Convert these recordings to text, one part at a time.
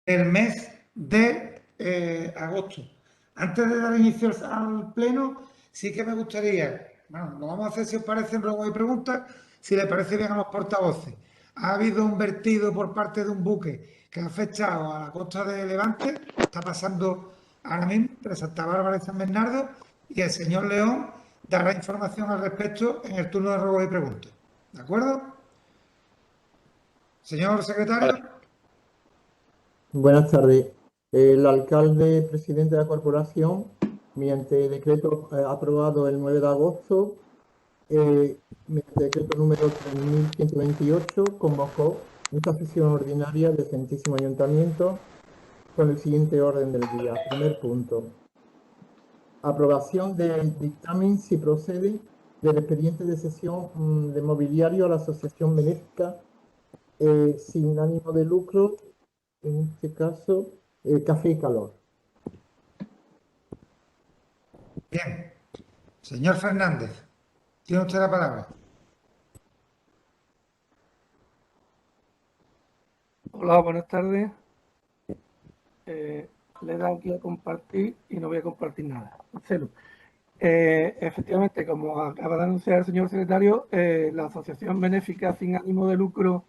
del mes de agosto. Antes de dar inicio al pleno, sí que me gustaría, bueno, lo vamos a hacer si os parece en ruego y preguntas, si le parece bien a los portavoces. Ha habido un vertido por parte de un buque que ha afectado a la costa de Levante, está pasando ahora mismo entre Santa Bárbara y San Bernardo, y el señor León dará información al respecto en el turno de ruegos y preguntas. ¿De acuerdo? Señor secretario. Vale. Buenas tardes. El alcalde presidente de la corporación, mediante decreto aprobado el 9 de agosto, mediante decreto número 3128, convocó esta sesión ordinaria del Centísimo Ayuntamiento con el siguiente orden del día. Primer punto. Aprobación del dictamen, si procede, del expediente de cesión de mobiliario a la Asociación Benéfica sin ánimo de lucro, en este caso, Café y Calor. Bien. Señor Fernández, tiene usted la palabra. Hola, buenas tardes. Le he dado aquí a compartir y no voy a compartir nada. Cero. Efectivamente, como acaba de anunciar el señor secretario, la Asociación Benéfica sin ánimo de lucro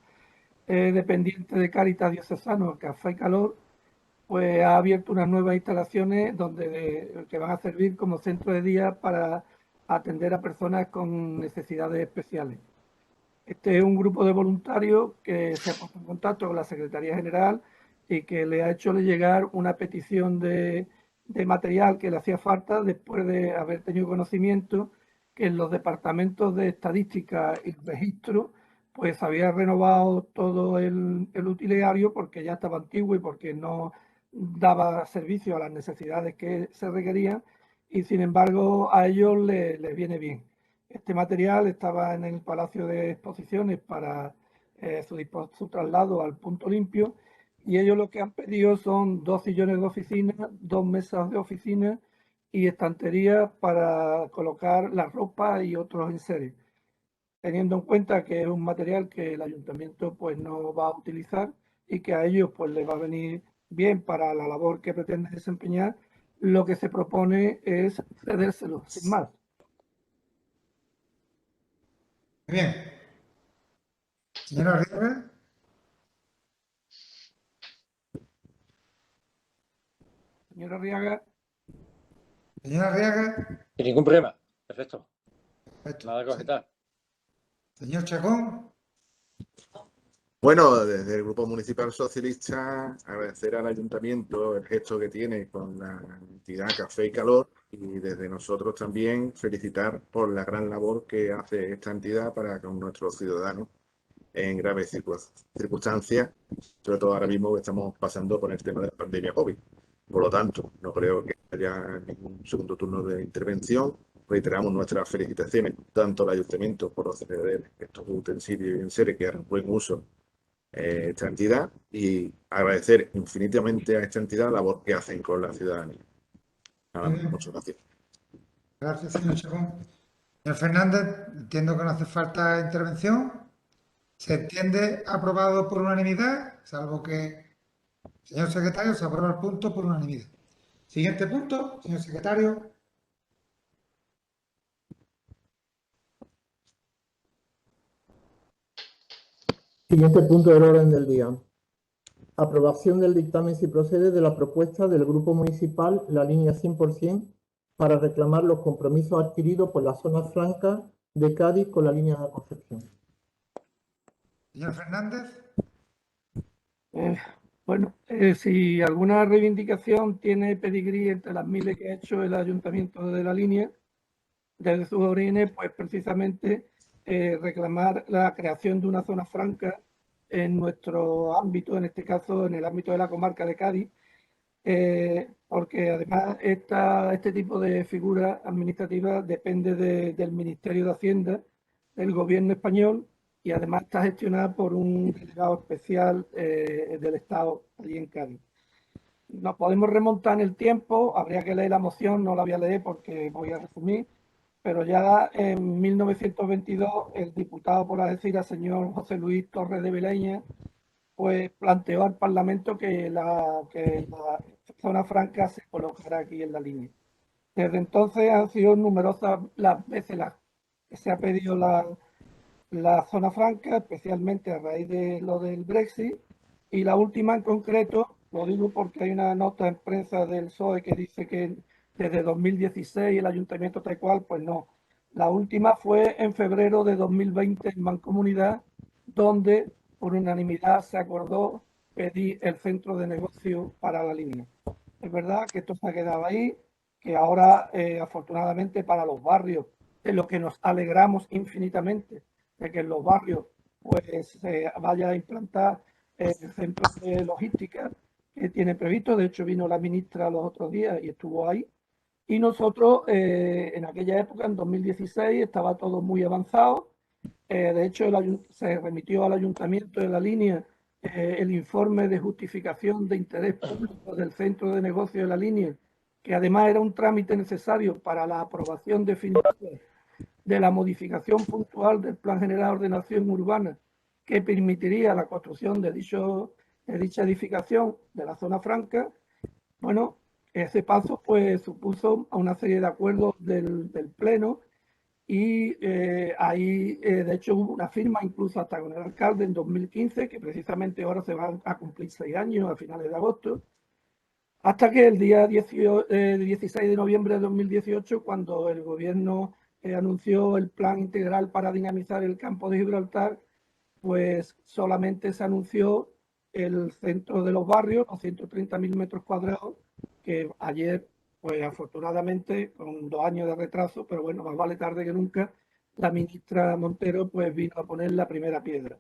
dependiente de Cáritas Diocesano, Café y Calor, pues ha abierto unas nuevas instalaciones que van a servir como centro de día para atender a personas con necesidades especiales. Este es un grupo de voluntarios que se ha puesto en contacto con la Secretaría General y que le ha hecho llegar una petición de material que le hacía falta después de haber tenido conocimiento que en los departamentos de estadística y registro pues había renovado todo el utilitario porque ya estaba antiguo y porque no daba servicio a las necesidades que se requerían y sin embargo a ellos les viene bien. Este material estaba en el Palacio de Exposiciones para su traslado al punto limpio y ellos lo que han pedido son 2 sillones de oficina, 2 mesas de oficina y estanterías para colocar la ropa y otros enseres. Teniendo en cuenta que es un material que el ayuntamiento pues no va a utilizar y que a ellos pues les va a venir bien para la labor que pretende desempeñar, lo que se propone es cedérselo, sin más. Bien. Señora Arriaga. Señora Arriaga. Señora Arriaga. Sin ningún problema. Perfecto. Perfecto. Nada que objetar. Señor Chacón. Bueno, desde el Grupo Municipal Socialista, agradecer al Ayuntamiento el gesto que tiene con la entidad Café y Calor y desde nosotros también felicitar por la gran labor que hace esta entidad para con nuestros ciudadanos en graves circunstancias, sobre todo ahora mismo que estamos pasando por el tema de la pandemia COVID. Por lo tanto, no creo que haya ningún segundo turno de intervención. Reiteramos nuestras felicitaciones tanto al Ayuntamiento por ceder estos utensilios y enseres que harán buen uso esta entidad y agradecer infinitamente a esta entidad la labor que hacen con la ciudadanía. Nada más, muchas gracias. Gracias, señor Chacón. Señor Fernández, entiendo que no hace falta intervención. ¿Se entiende aprobado por unanimidad? Salvo que, señor secretario, se aprueba el punto por unanimidad. Siguiente punto, señor secretario. Siguiente punto del orden del día. Aprobación del dictamen, si procede, de la propuesta del Grupo Municipal La Línea 100% para reclamar los compromisos adquiridos por la zona franca de Cádiz con la línea de la Concepción. Señor Fernández. Bueno, si alguna reivindicación tiene pedigrí entre las miles que ha hecho el ayuntamiento de la línea, desde sus orígenes, pues precisamente reclamar la creación de una zona franca en nuestro ámbito, en este caso en el ámbito de la comarca de Cádiz, porque además este tipo de figura administrativa depende del Ministerio de Hacienda, del gobierno español, y además está gestionada por un delegado especial del Estado allí en Cádiz. Nos podemos remontar en el tiempo, habría que leer la moción, no la voy a leer porque voy a resumir, pero ya en 1922 el diputado por Algeciras, señor José Luis Torres de Beleña, pues planteó al Parlamento que la zona franca se colocara aquí en la línea. Desde entonces han sido numerosas las veces que se ha pedido la zona franca, especialmente a raíz de lo del Brexit, y la última en concreto, lo digo porque hay una nota en prensa del PSOE que dice que desde 2016 el ayuntamiento tal cual, pues no. La última fue en febrero de 2020 en Mancomunidad, donde por unanimidad se acordó pedir el centro de negocio para la línea. Es verdad que esto se ha quedado ahí, que ahora afortunadamente para los barrios, de lo que nos alegramos infinitamente, de que en los barrios pues se vaya a implantar el centro de logística que tiene previsto. De hecho vino la ministra los otros días y estuvo ahí. Y nosotros en aquella época, en 2016, estaba todo muy avanzado. De hecho, se remitió al ayuntamiento de la línea el informe de justificación de interés público del centro de negocio de la línea, que además era un trámite necesario para la aprobación definitiva de la modificación puntual del Plan General de Ordenación Urbana que permitiría la construcción de dicha edificación de la zona franca. Bueno, ese paso pues supuso a una serie de acuerdos del Pleno y ahí de hecho hubo una firma incluso hasta con el alcalde en 2015, que precisamente ahora se van a cumplir 6 años a finales de agosto, hasta que el día 16 de noviembre de 2018, cuando el gobierno anunció el plan integral para dinamizar el campo de Gibraltar, pues solamente se anunció el centro de los barrios, los 130.000 metros cuadrados, que ayer, pues afortunadamente, con 2 años de retraso, pero bueno, más vale tarde que nunca, la ministra Montero pues vino a poner la primera piedra.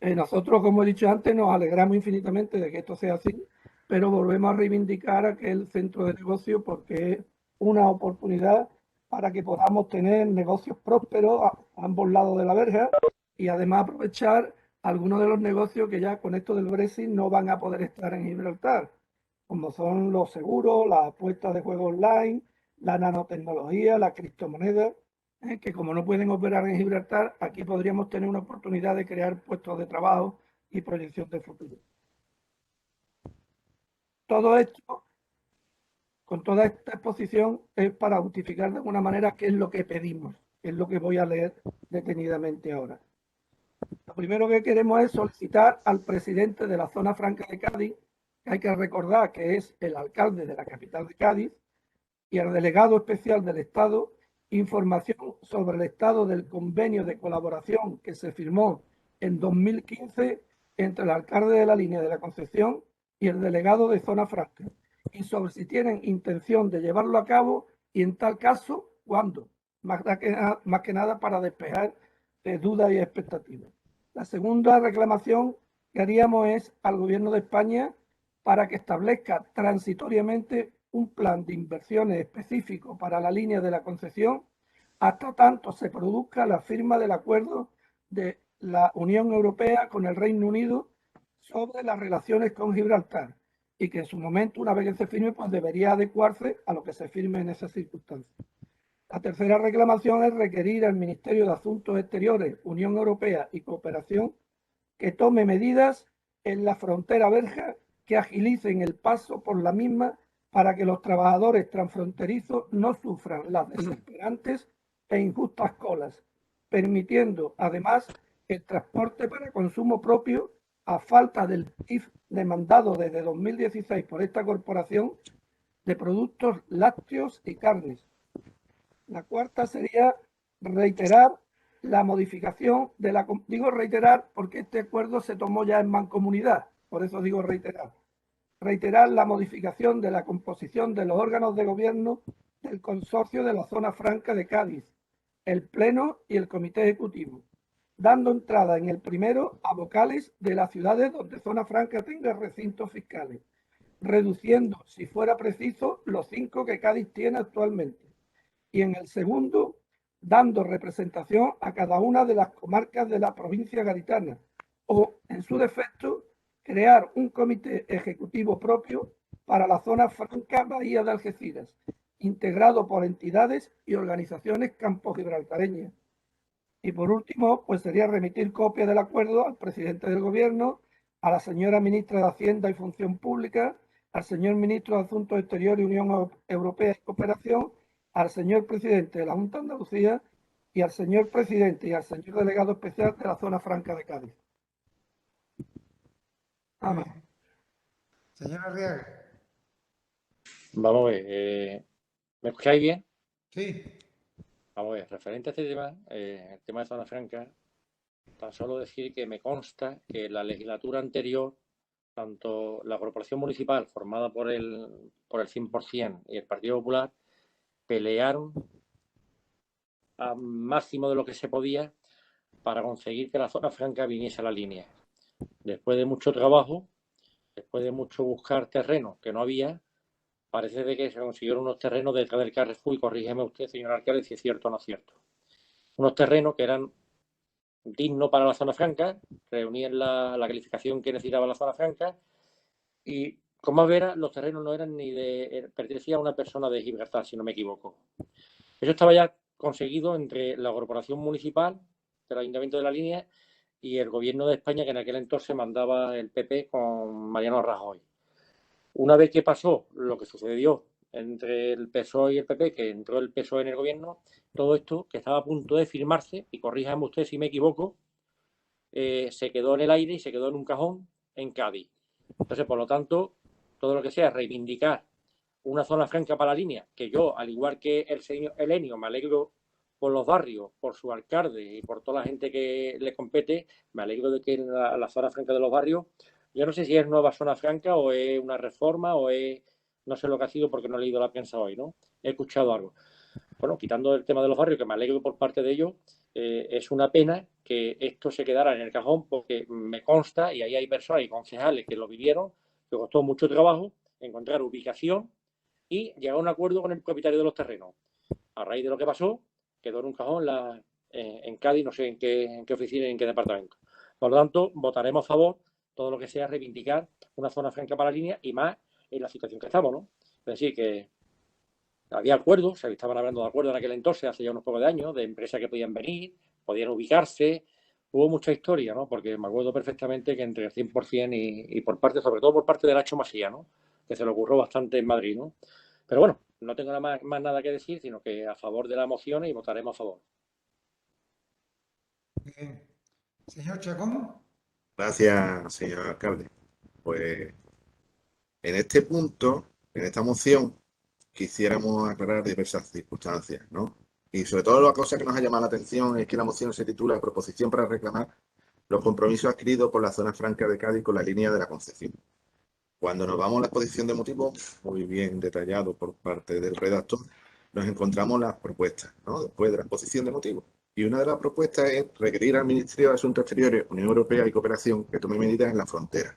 Nosotros, como he dicho antes, nos alegramos infinitamente de que esto sea así, pero volvemos a reivindicar aquel centro de negocio porque es una oportunidad para que podamos tener negocios prósperos a ambos lados de la verja y además aprovechar algunos de los negocios que ya con esto del Brexit no van a poder estar en Gibraltar, como son los seguros, las apuestas de juegos online, la nanotecnología, la criptomoneda, que como no pueden operar en Gibraltar, aquí podríamos tener una oportunidad de crear puestos de trabajo y proyección de futuro. Todo esto, con toda esta exposición, es para justificar de alguna manera qué es lo que pedimos, que es lo que voy a leer detenidamente ahora. Lo primero que queremos es solicitar al presidente de la zona franca de Cádiz, que hay que recordar que es el alcalde de la capital de Cádiz, y al delegado especial del Estado, información sobre el estado del convenio de colaboración que se firmó en 2015 entre el alcalde de la línea de la Concepción y el delegado de zona franca, y sobre si tienen intención de llevarlo a cabo y en tal caso, cuándo, más que nada para despejar dudas y expectativas. La segunda reclamación que haríamos es al gobierno de España para que establezca transitoriamente un plan de inversiones específico para la línea de la concesión hasta tanto se produzca la firma del acuerdo de la Unión Europea con el Reino Unido sobre las relaciones con Gibraltar y que en su momento, una vez que se firme, pues debería adecuarse a lo que se firme en esas circunstancias. La tercera reclamación es requerir al Ministerio de Asuntos Exteriores, Unión Europea y Cooperación que tome medidas en la frontera belga que agilicen el paso por la misma para que los trabajadores transfronterizos no sufran las desesperantes e injustas colas, permitiendo además el transporte para consumo propio a falta del PIB demandado desde 2016 por esta corporación de productos lácteos y carnes. La cuarta sería reiterar la modificación de la... Digo reiterar porque este acuerdo se tomó ya en mancomunidad, por eso digo reiterar. Reiterar la modificación de la composición de los órganos de gobierno del consorcio de la zona franca de Cádiz, el Pleno y el Comité Ejecutivo, dando entrada en el primero a vocales de las ciudades donde zona franca tenga recintos fiscales, reduciendo, si fuera preciso, los 5 que Cádiz tiene actualmente. Y en el segundo, dando representación a cada una de las comarcas de la provincia gaditana, o, en su defecto, crear un comité ejecutivo propio para la zona franca Bahía de Algeciras, integrado por entidades y organizaciones campo-gibraltareñas. Y por último, pues sería remitir copia del acuerdo al presidente del gobierno a la señora ministra de Hacienda y Función Pública, al señor ministro de Asuntos Exteriores y Unión Europea y Cooperación, al señor presidente de la Junta de Andalucía y al señor presidente y al señor delegado especial de la Zona Franca de Cádiz. Nada Muy más. bien. Señora Arriaga. Vamos a ver, ¿me escucháis bien? Sí. Vamos a ver, referente a este tema, el tema de Zona Franca, tan solo decir que me consta que la legislatura anterior, tanto la corporación municipal formada por el 100% y el Partido Popular, pelearon al máximo de lo que se podía para conseguir que la Zona Franca viniese a la línea. Después de mucho trabajo, después de mucho buscar terreno que no había, parece de que se consiguieron unos terrenos detrás del Carrefour, y corrígeme usted, señor alcalde, si es cierto o no es cierto. Unos terrenos que eran dignos para la Zona Franca, reunían la calificación que necesitaba la Zona Franca, y como verás, los terrenos no eran ni de... pertenecía a una persona de Gibraltar, si no me equivoco. Eso estaba ya conseguido entre la corporación municipal del Ayuntamiento de la Línea y el gobierno de España, que en aquel entonces mandaba el PP con Mariano Rajoy. Una vez que pasó lo que sucedió entre el PSOE y el PP, que entró el PSOE en el gobierno, todo esto que estaba a punto de firmarse, y corríjame usted si me equivoco, se quedó en el aire y se quedó en un cajón en Cádiz. Entonces, por lo tanto, todo lo que sea reivindicar una zona franca para la línea, que yo, al igual que el señor Elenio, me alegro por los barrios, por su alcalde y por toda la gente que le compete, me alegro de que en la zona franca de los barrios, yo no sé si es nueva zona franca o es una reforma o es, no sé lo que ha sido porque no he leído la prensa hoy, ¿no? He escuchado algo. Bueno, quitando el tema de los barrios, que me alegro por parte de ellos, es una pena que esto se quedara en el cajón porque me consta, y ahí hay personas y concejales que lo vivieron, que costó mucho trabajo encontrar ubicación y llegar a un acuerdo con el propietario de los terrenos. A raíz de lo que pasó, quedó en un cajón en Cádiz, no sé en qué oficina y en qué departamento. Por lo tanto, votaremos a favor todo lo que sea reivindicar una zona franca para la línea y más en la situación que estamos, ¿no? Es decir, que había acuerdos, se estaban hablando de acuerdos en aquel entonces, hace ya unos pocos de años, de empresas que podían venir, podían ubicarse. Hubo mucha historia, ¿no? Porque me acuerdo perfectamente que entre el 100% y por parte, sobre todo por parte de Nacho Masía, ¿no? Que se le ocurrió bastante en Madrid, ¿no? Pero bueno, no tengo más nada que decir, sino que a favor de la moción y votaremos a favor. Bien. Señor Chacón. Gracias, señor alcalde. Pues en este punto, en esta moción, quisiéramos aclarar diversas circunstancias, ¿no? Y sobre todo la cosa que nos ha llamado la atención es que la moción se titula Proposición para reclamar los compromisos adquiridos por la zona franca de Cádiz con la línea de la Concepción. Cuando nos vamos a la exposición de motivos, muy bien detallado por parte del redactor, nos encontramos las propuestas, ¿no? Después de la exposición de motivos. Y una de las propuestas es requerir al Ministerio de Asuntos Exteriores, Unión Europea y Cooperación que tome medidas en la frontera.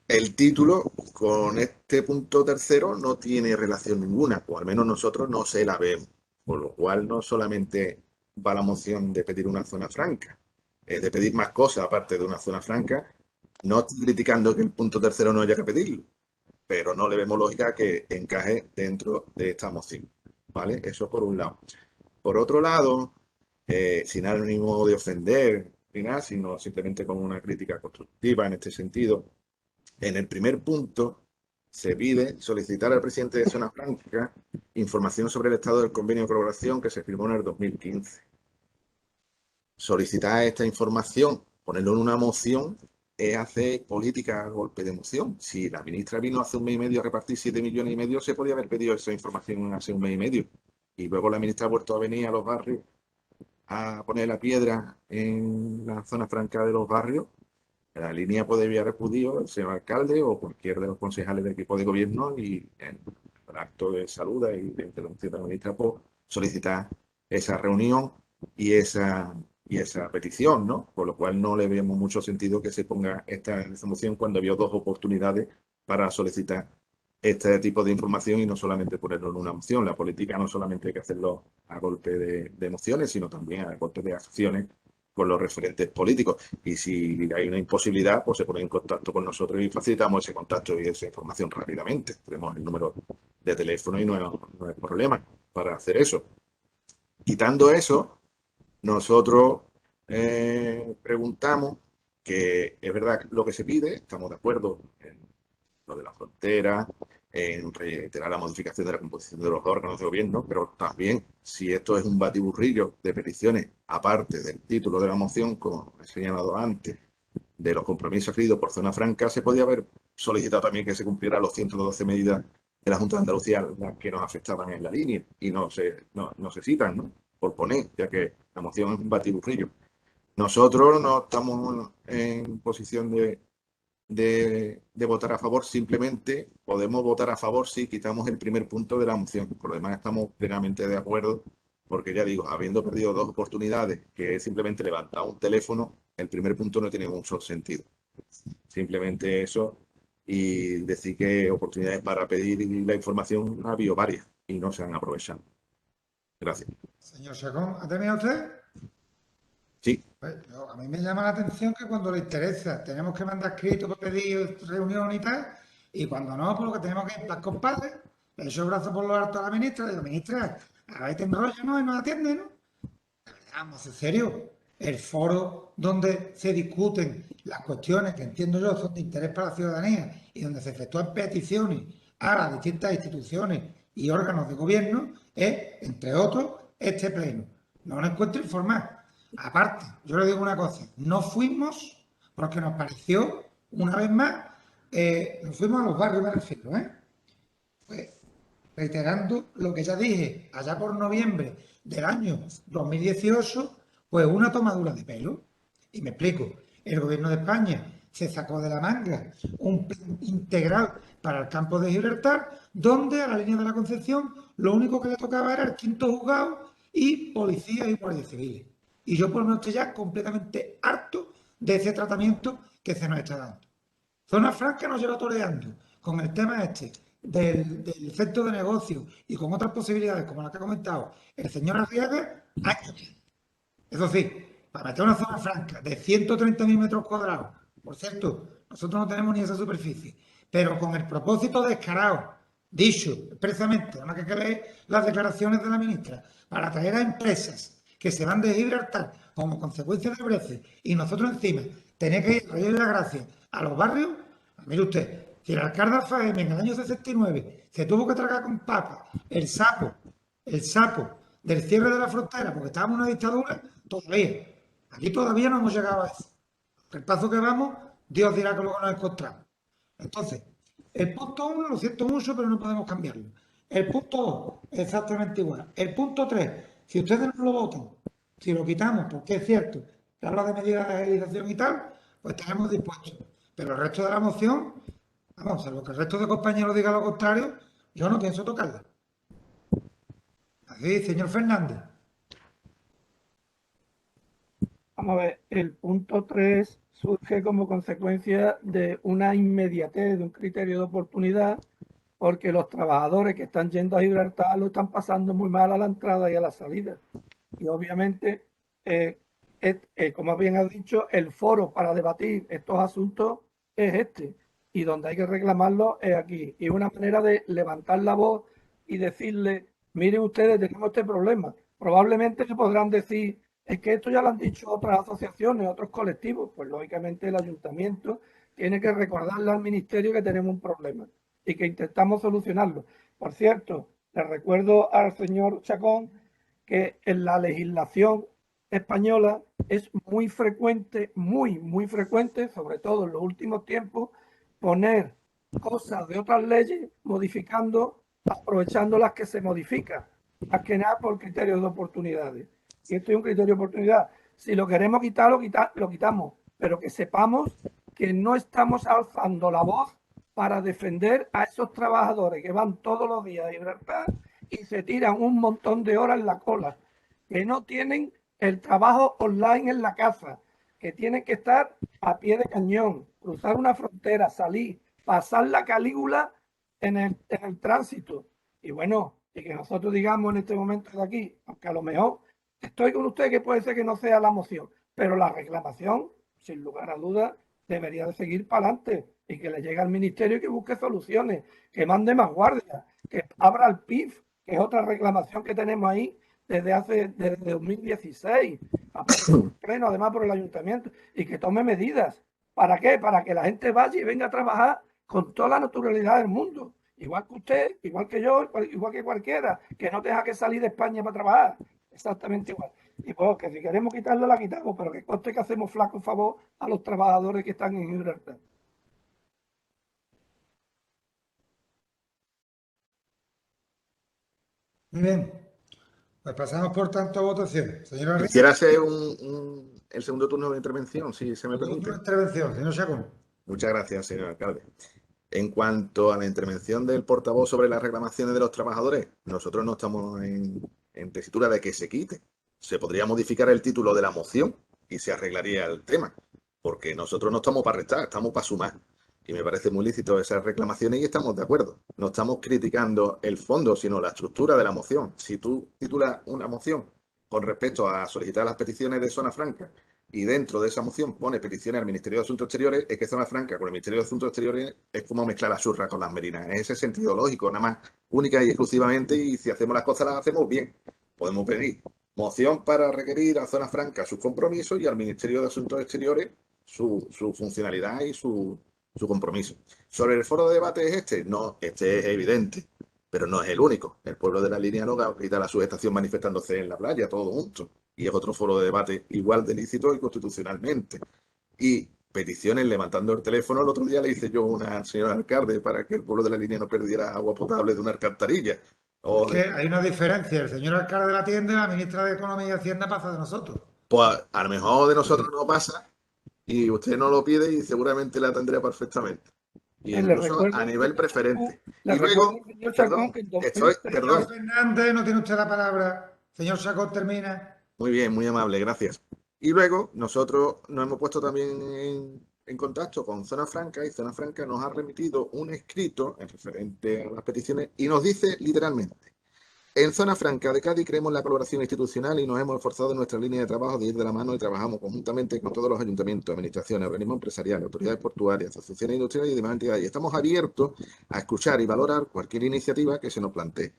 El título con este punto tercero no tiene relación ninguna, o al menos nosotros no se la vemos. Por lo cual no solamente va la moción de pedir una zona franca, es de pedir más cosas aparte de una zona franca. No estoy criticando que el punto tercero no haya que pedirlo, pero no le vemos lógica que encaje dentro de esta moción, ¿vale? Eso por un lado. Por otro lado, sin ánimo de ofender ni nada, sino simplemente como una crítica constructiva en este sentido, en el primer punto se pide solicitar al presidente de Zona Franca información sobre el estado del convenio de colaboración que se firmó en el 2015. Solicitar esta información, ponerlo en una moción, es hacer política a golpe de moción. Si la ministra vino hace un mes y medio a repartir 7,5 millones, se podía haber pedido esa información hace un mes y medio. Y luego la ministra ha vuelto a venir a los barrios a poner la piedra en la zona franca de los barrios. La línea puede haber acudido el señor alcalde o cualquier de los concejales del equipo de gobierno y en el acto de saluda y de intervención de la ministra por solicitar esa reunión y esa petición, ¿no? Por lo cual no le vemos mucho sentido que se ponga esta moción cuando había dos oportunidades para solicitar este tipo de información y no solamente ponerlo en una moción. La política no solamente hay que hacerlo a golpe de emociones, sino también a golpe de acciones con los referentes políticos. Y si hay una imposibilidad, pues se pone en contacto con nosotros y facilitamos ese contacto y esa información rápidamente. Tenemos el número de teléfono y no es problema para hacer eso. Quitando eso, nosotros preguntamos que es verdad lo que se pide, estamos de acuerdo en lo de la frontera, en reiterar la modificación de la composición de los órganos de gobierno, pero también, si esto es un batiburrillo de peticiones, aparte del título de la moción, como he señalado antes, de los compromisos adquiridos por Zona Franca, se podía haber solicitado también que se cumplieran los 112 medidas de la Junta de Andalucía, las que nos afectaban en la línea, y no se citan, ¿no? Por poner, ya que la moción es un batiburrillo. Nosotros no estamos en posición de votar a favor, simplemente podemos votar a favor si quitamos el primer punto de la moción. Por lo demás, estamos plenamente de acuerdo, porque ya digo, habiendo perdido 2 oportunidades, que es simplemente levantar un teléfono, el primer punto no tiene un solo sentido. Simplemente eso, y decir que oportunidades para pedir la información ha habido varias y no se han aprovechado. Gracias. Señor Chacón, ¿ha terminado usted? Sí. Pues, a mí me llama la atención que cuando le interesa tenemos que mandar escrito para pedir reunión y tal, y cuando no, pues lo que tenemos que ir para compadres, le echo el brazo por lo alto a la ministra, y digo, ministra, a ver, te enrolla, ¿no? Y nos atiende, ¿no? Vamos, en serio, el foro donde se discuten las cuestiones que entiendo yo son de interés para la ciudadanía y donde se efectúan peticiones a las distintas instituciones y órganos de gobierno es, entre otros, este pleno. No lo encuentro informado. Aparte, yo le digo una cosa, no fuimos porque nos pareció, una vez más, nos fuimos a los barrios, me refiero, pues, reiterando lo que ya dije allá por noviembre del año 2018, pues una tomadura de pelo. Y me explico, el gobierno de España se sacó de la manga un plan integral para el campo de Gibraltar, donde a la línea de la Concepción lo único que le tocaba era el 5º juzgado y policías y guardias civiles. Y yo por lo menos estoy ya completamente harto de ese tratamiento que se nos está dando. Zona Franca nos lleva toreando con el tema este del centro de negocio y con otras posibilidades como la que ha comentado el señor Arriaga, años. Eso sí, para meter una zona franca de 130.000 metros cuadrados, por cierto, nosotros no tenemos ni esa superficie, pero con el propósito descarado, dicho expresamente, además que hay que leer las declaraciones de la ministra, para atraer a empresas que se van de Gibraltar como consecuencia del Brexit y nosotros encima tener que ir a Río de la Gracia a los barrios, mire usted, si el alcalde Alfaem en el año 69 se tuvo que tragar con papas el sapo del cierre de la frontera porque estábamos en una dictadura, todavía. Aquí todavía no hemos llegado a eso. El paso que vamos, Dios dirá que luego nos encontramos. Entonces, el punto 1 lo siento mucho, pero no podemos cambiarlo. El punto 2, exactamente igual. El punto 3, si ustedes no lo votan, si lo quitamos, porque es cierto, que habla de medidas de agilización y tal, pues estaremos dispuestos. Pero el resto de la moción, vamos, salvo que el resto de compañeros diga lo contrario, yo no pienso tocarla. Así, señor Fernández. Vamos a ver, el punto 3 surge como consecuencia de una inmediatez, de un criterio de oportunidad, porque los trabajadores que están yendo a Gibraltar lo están pasando muy mal a la entrada y a la salida. Y obviamente, como bien has dicho, el foro para debatir estos asuntos es este, y donde hay que reclamarlo es aquí. Y una manera de levantar la voz y decirle, miren ustedes, tenemos este problema. Probablemente se podrán decir, es que esto ya lo han dicho otras asociaciones, otros colectivos. Pues lógicamente el ayuntamiento tiene que recordarle al ministerio que tenemos un problema y que intentamos solucionarlo. Por cierto, le recuerdo al señor Chacón que en la legislación española es muy frecuente, muy frecuente, sobre todo en los últimos tiempos, poner cosas de otras leyes modificando, aprovechando las que se modifican, más que nada por criterios de oportunidades. Y esto es un criterio de oportunidad. Si lo queremos quitar, lo quitamos, pero que sepamos que no estamos alzando la voz para defender a esos trabajadores que van todos los días a Gibraltar y se tiran un montón de horas en la cola, que no tienen el trabajo online en la casa, que tienen que estar a pie de cañón, cruzar una frontera, salir, pasar la Calígula en el tránsito. Y bueno, y que nosotros digamos en este momento de aquí, aunque a lo mejor estoy con usted que puede ser que no sea la moción, pero la reclamación, sin lugar a dudas, debería de seguir para adelante y que le llegue al ministerio y que busque soluciones, que mande más guardias, que abra el PIF, que es otra reclamación que tenemos ahí, desde 2016, pleno, además por el ayuntamiento, y que tome medidas. ¿Para qué? Para que la gente vaya y venga a trabajar con toda la naturalidad del mundo. Igual que usted, igual que yo, igual que cualquiera, que no tenga que salir de España para trabajar. Exactamente igual. Y pues que si queremos quitarlo, la quitamos, pero que conste que hacemos flaco favor a los trabajadores que están en Gibraltar. Muy bien. Pues pasamos por tanto a votación. Señora Ríos, Quisiera hacer el segundo turno de intervención, si se me última permite. intervención. Señor Chacón. Muchas gracias, señor alcalde. En cuanto a la intervención del portavoz sobre las reclamaciones de los trabajadores, nosotros no estamos en tesitura de que se quite. Se podría modificar el título de la moción y se arreglaría el tema, porque nosotros no estamos para restar, estamos para sumar. Y me parece muy lícito esas reclamaciones y estamos de acuerdo. No estamos criticando el fondo, sino la estructura de la moción. Si tú titulas una moción con respecto a solicitar las peticiones de zona franca y dentro de esa moción pone peticiones al Ministerio de Asuntos Exteriores, es que Zona Franca con el Ministerio de Asuntos Exteriores es como mezclar la surra con las merinas. Es ese sentido lógico, nada más, única y exclusivamente, y si hacemos las cosas las hacemos bien. Podemos pedir moción para requerir a Zona Franca sus compromisos y al Ministerio de Asuntos Exteriores su funcionalidad y su compromiso. ¿Sobre el foro de debate es este? No, este es evidente, pero no es el único. El pueblo de la línea no grita la subestación manifestándose en la playa, todo junto. Y es otro foro de debate igual de lícito y constitucionalmente. Y peticiones levantando el teléfono. El otro día le hice yo a una señora alcalde para que el pueblo de la línea no perdiera agua potable de una alcantarilla. Es que hay una diferencia. El señor alcalde la atiende, la ministra de Economía y Hacienda pasa de nosotros. Pues a lo mejor de nosotros no pasa y usted no lo pide y seguramente la tendría perfectamente. Y Le incluso recuerdo, a nivel preferente. le Y luego, recuerdo al señor Chacón perdón, que en Señor perdón. Fernández, no tiene usted la palabra. Señor Chacón, termina. Muy bien, muy amable, gracias. Y luego nosotros nos hemos puesto también en contacto con Zona Franca y Zona Franca nos ha remitido un escrito en referente a las peticiones y nos dice literalmente: en Zona Franca de Cádiz creemos en la colaboración institucional y nos hemos esforzado en nuestra línea de trabajo de ir de la mano y trabajamos conjuntamente con todos los ayuntamientos, administraciones, organismos empresariales, autoridades portuarias, asociaciones industriales y demás entidades. Y estamos abiertos a escuchar y valorar cualquier iniciativa que se nos plantee,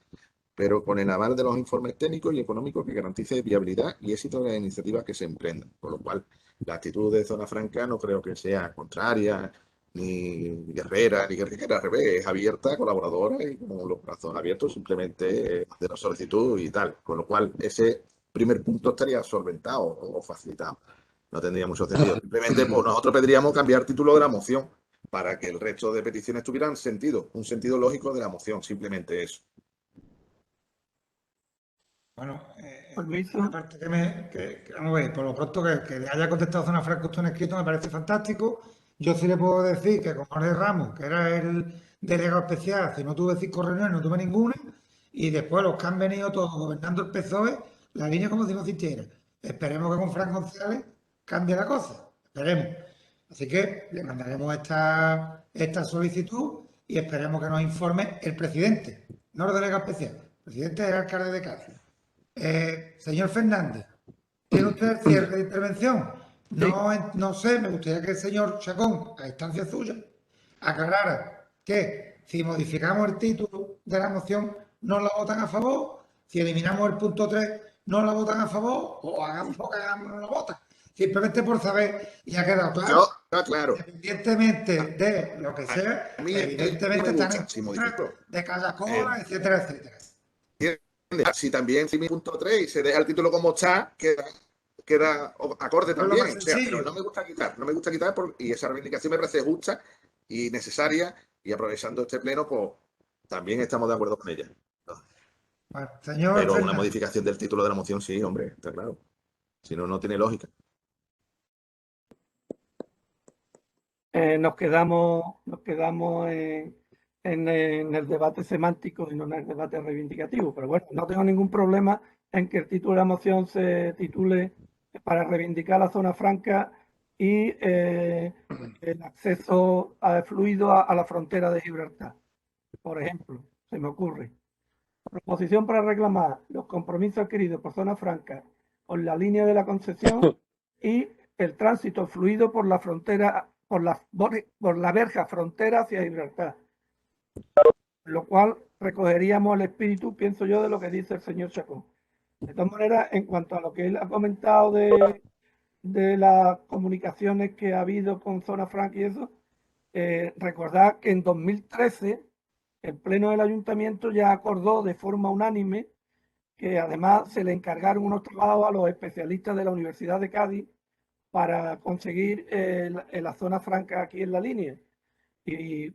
pero con el aval de los informes técnicos y económicos que garantice viabilidad y éxito de las iniciativas que se emprendan. Por lo cual, la actitud de Zona Franca no creo que sea contraria, ni guerrera, ni guerrillera, al revés, es abierta, colaboradora y con los brazos abiertos simplemente de la solicitud y tal. Con lo cual, ese primer punto estaría solventado o facilitado. No tendría mucho sentido. Simplemente, pues nosotros pediríamos cambiar título de la moción para que el resto de peticiones tuvieran sentido, un sentido lógico de la moción, simplemente eso. Bueno, permiso. aparte vamos a ver, por lo pronto que le haya contestado Zona Franca usted en escrito me parece fantástico. Yo sí le puedo decir que con Jorge Ramos, que era el delegado especial, si no tuve 5 reuniones, no tuve ninguna, y después los que han venido todos gobernando el PSOE, la línea como si no existiera. Esperemos que con Fran González cambie la cosa, esperemos. Así que le mandaremos esta solicitud y esperemos que nos informe el presidente, no el delegado especial. El presidente es el alcalde de Cádiz. Señor Fernández, ¿tiene usted el cierre de intervención? No sé, me gustaría que el señor Chacón, a instancia suya, aclarara que si modificamos el título de la moción, no la votan a favor, si eliminamos el punto 3, no la votan a favor, o hagamos lo que hagamos, no la votan. Simplemente por saber, y ha quedado claro. Claro. Independientemente de lo que sea, A mí evidentemente me están gusta, en si contra modifico. de cada cola, etcétera, etcétera. Si también si mi punto 3 y se deja el título como está, queda acorde Pero lo también. más O sea, sencillo. pero no me gusta quitar y esa reivindicación me parece justa y necesaria, y aprovechando este pleno, pues también estamos de acuerdo con ella. Bueno, señor Pero una Fernández. modificación del título de la moción, sí, hombre, está claro. Si no, no tiene lógica. Nos quedamos en el debate semántico y no en el debate reivindicativo. Pero bueno, no tengo ningún problema en que el título de la moción se titule para reivindicar la zona franca y el acceso fluido a la frontera de Gibraltar. Por ejemplo, se me ocurre. Proposición para reclamar los compromisos adquiridos por zona franca con la línea de la concesión y el tránsito fluido por la frontera, por la verja frontera hacia Gibraltar. Lo cual recogeríamos el espíritu, pienso yo, de lo que dice el señor Chacón. De todas maneras, en cuanto a lo que él ha comentado de las comunicaciones que ha habido con Zona Franca y eso, recordad que en 2013 el Pleno del Ayuntamiento ya acordó de forma unánime que además se le encargaron unos trabajos a los especialistas de la Universidad de Cádiz para conseguir la zona franca aquí en la línea. Y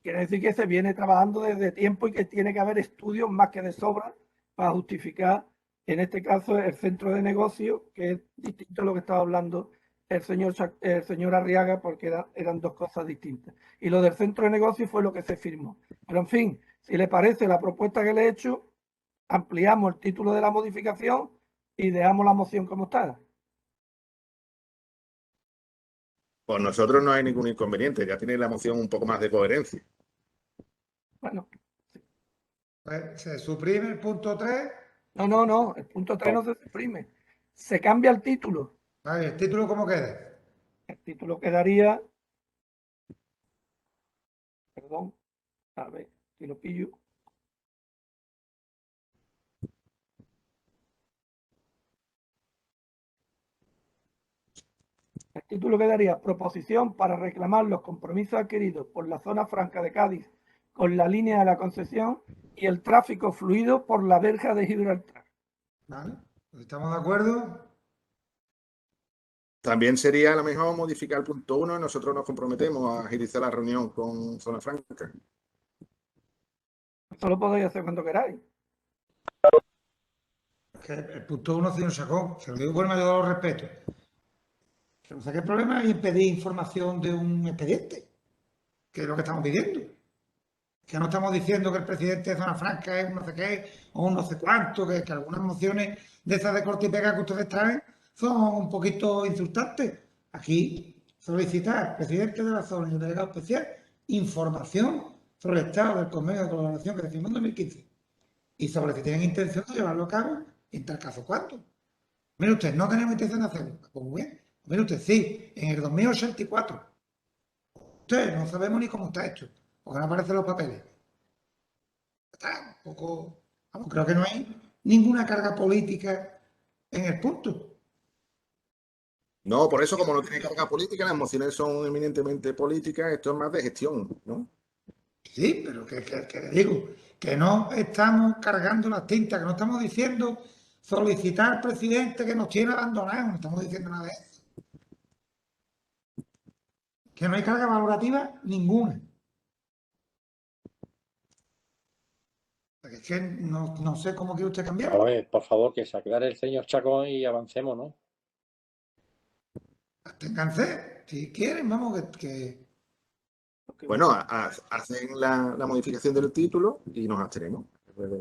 quiere decir que se viene trabajando desde tiempo y que tiene que haber estudios más que de sobra para justificar, en este caso, el centro de negocio, que es distinto a lo que estaba hablando el señor Arriaga, porque eran dos cosas distintas. Y lo del centro de negocio fue lo que se firmó. Pero en fin, si le parece la propuesta que le he hecho, ampliamos el título de la modificación y dejamos la moción como está. Por nosotros no hay ningún inconveniente, ya tiene la moción un poco más de coherencia. Bueno, Pues se suprime el punto 3. no, el punto 3 no se suprime. Se cambia el título. Vale, ¿el título cómo queda? El título quedaría, perdón, a ver si lo pillo. El título quedaría Proposición para reclamar los compromisos adquiridos por la zona franca de Cádiz con la línea de la concesión y el tráfico fluido por la verja de Gibraltar. ¿Vale? Pues ¿estamos de acuerdo? También sería a lo mejor modificar el punto 1 y nosotros nos comprometemos a agilizar la reunión con Zona Franca. Eso lo podéis hacer cuando queráis. Que el punto 1, señor Chacón, se lo digo con el mayor de los respetos. Que no sé qué problema hay en pedir información de un expediente, que es lo que estamos pidiendo. Que no estamos diciendo que el presidente de Zona Franca es un no sé qué o un no sé cuánto, que algunas mociones de esas de corte y pega que ustedes traen son un poquito insultantes. Aquí solicitar al presidente de la zona y el delegado especial información sobre el estado del convenio de colaboración que se firmó en 2015 y sobre si tienen intención de llevarlo a cabo y en tal caso cuánto. Mire usted, no tenemos intención de hacerlo. Pues muy bien. Mire usted, sí, en el 2084. Usted no sabemos ni cómo está hecho, porque no aparecen los papeles. Está un poco. Vamos, creo que no hay ninguna carga política en el punto. No, por eso, como no tiene carga política, las mociones son eminentemente políticas, esto es más de gestión, ¿no? Sí, pero que le digo, que no estamos cargando las tintas, que no estamos diciendo solicitar al presidente que nos tiene abandonados, no estamos diciendo nada de eso. Que no hay carga valorativa ninguna. Es que no sé cómo quiere usted cambiarlo. A ver, por favor, que se aclare el señor Chacón y avancemos, ¿no? Ténganse, si quieren, vamos, Bueno, hacen la modificación del título y nos abstenemos. No. No.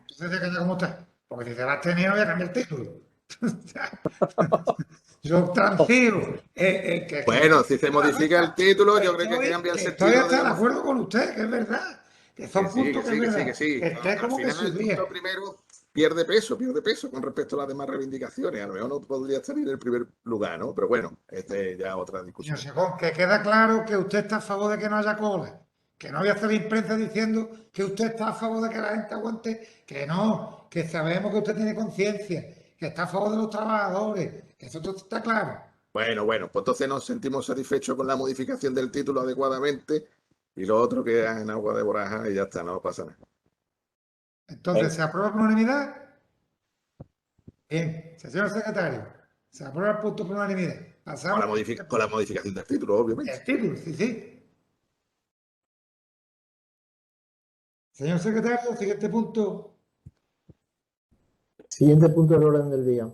Entonces, ¿de qué cómo está? Porque si se va a tener, voy a cambiar el título. Yo transfiero. Bueno, si se modifica el título, yo creo que hay que cambiar el estoy sentido hasta de de la acuerdo con usted, que es verdad. Que son puntos que es verdad. que sí. Que esté Al como que final, el subía. punto primero pierde peso con respecto a las demás reivindicaciones. A lo mejor no podría estar en el primer lugar, ¿no? Pero bueno, este es ya otra discusión. Señor Segón, que queda claro que usted está a favor de que no haya cola. Que no voy a hacer la imprensa diciendo que usted está a favor de que la gente aguante. Que no, que sabemos que usted tiene conciencia, que está a favor de los trabajadores. Eso todo está claro. Bueno, pues entonces nos sentimos satisfechos con la modificación del título adecuadamente y lo otro queda en agua de borraja y ya está, no pasa nada. Entonces, ¿se aprueba por unanimidad? Bien, señor secretario, se aprueba el punto por unanimidad. Pasamos Con la modificación del título, obviamente. el título, sí. Señor secretario, siguiente punto. Siguiente punto del orden del día.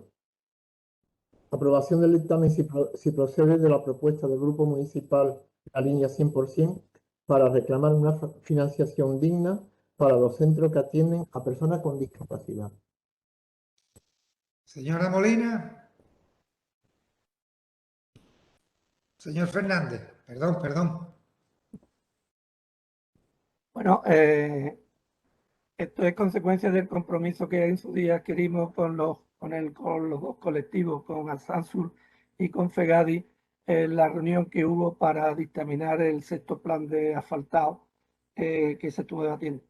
Aprobación del dictamen si procede de la propuesta del Grupo Municipal La Línea 100% para reclamar una financiación digna para los centros que atienden a personas con discapacidad. Señora Molina. Señor Fernández, perdón. Bueno, esto es consecuencia del compromiso que en su día adquirimos con los dos colectivos, con Alsansur y con Fegadi, en la reunión que hubo para dictaminar el sexto plan de asfaltado que se estuvo debatiendo.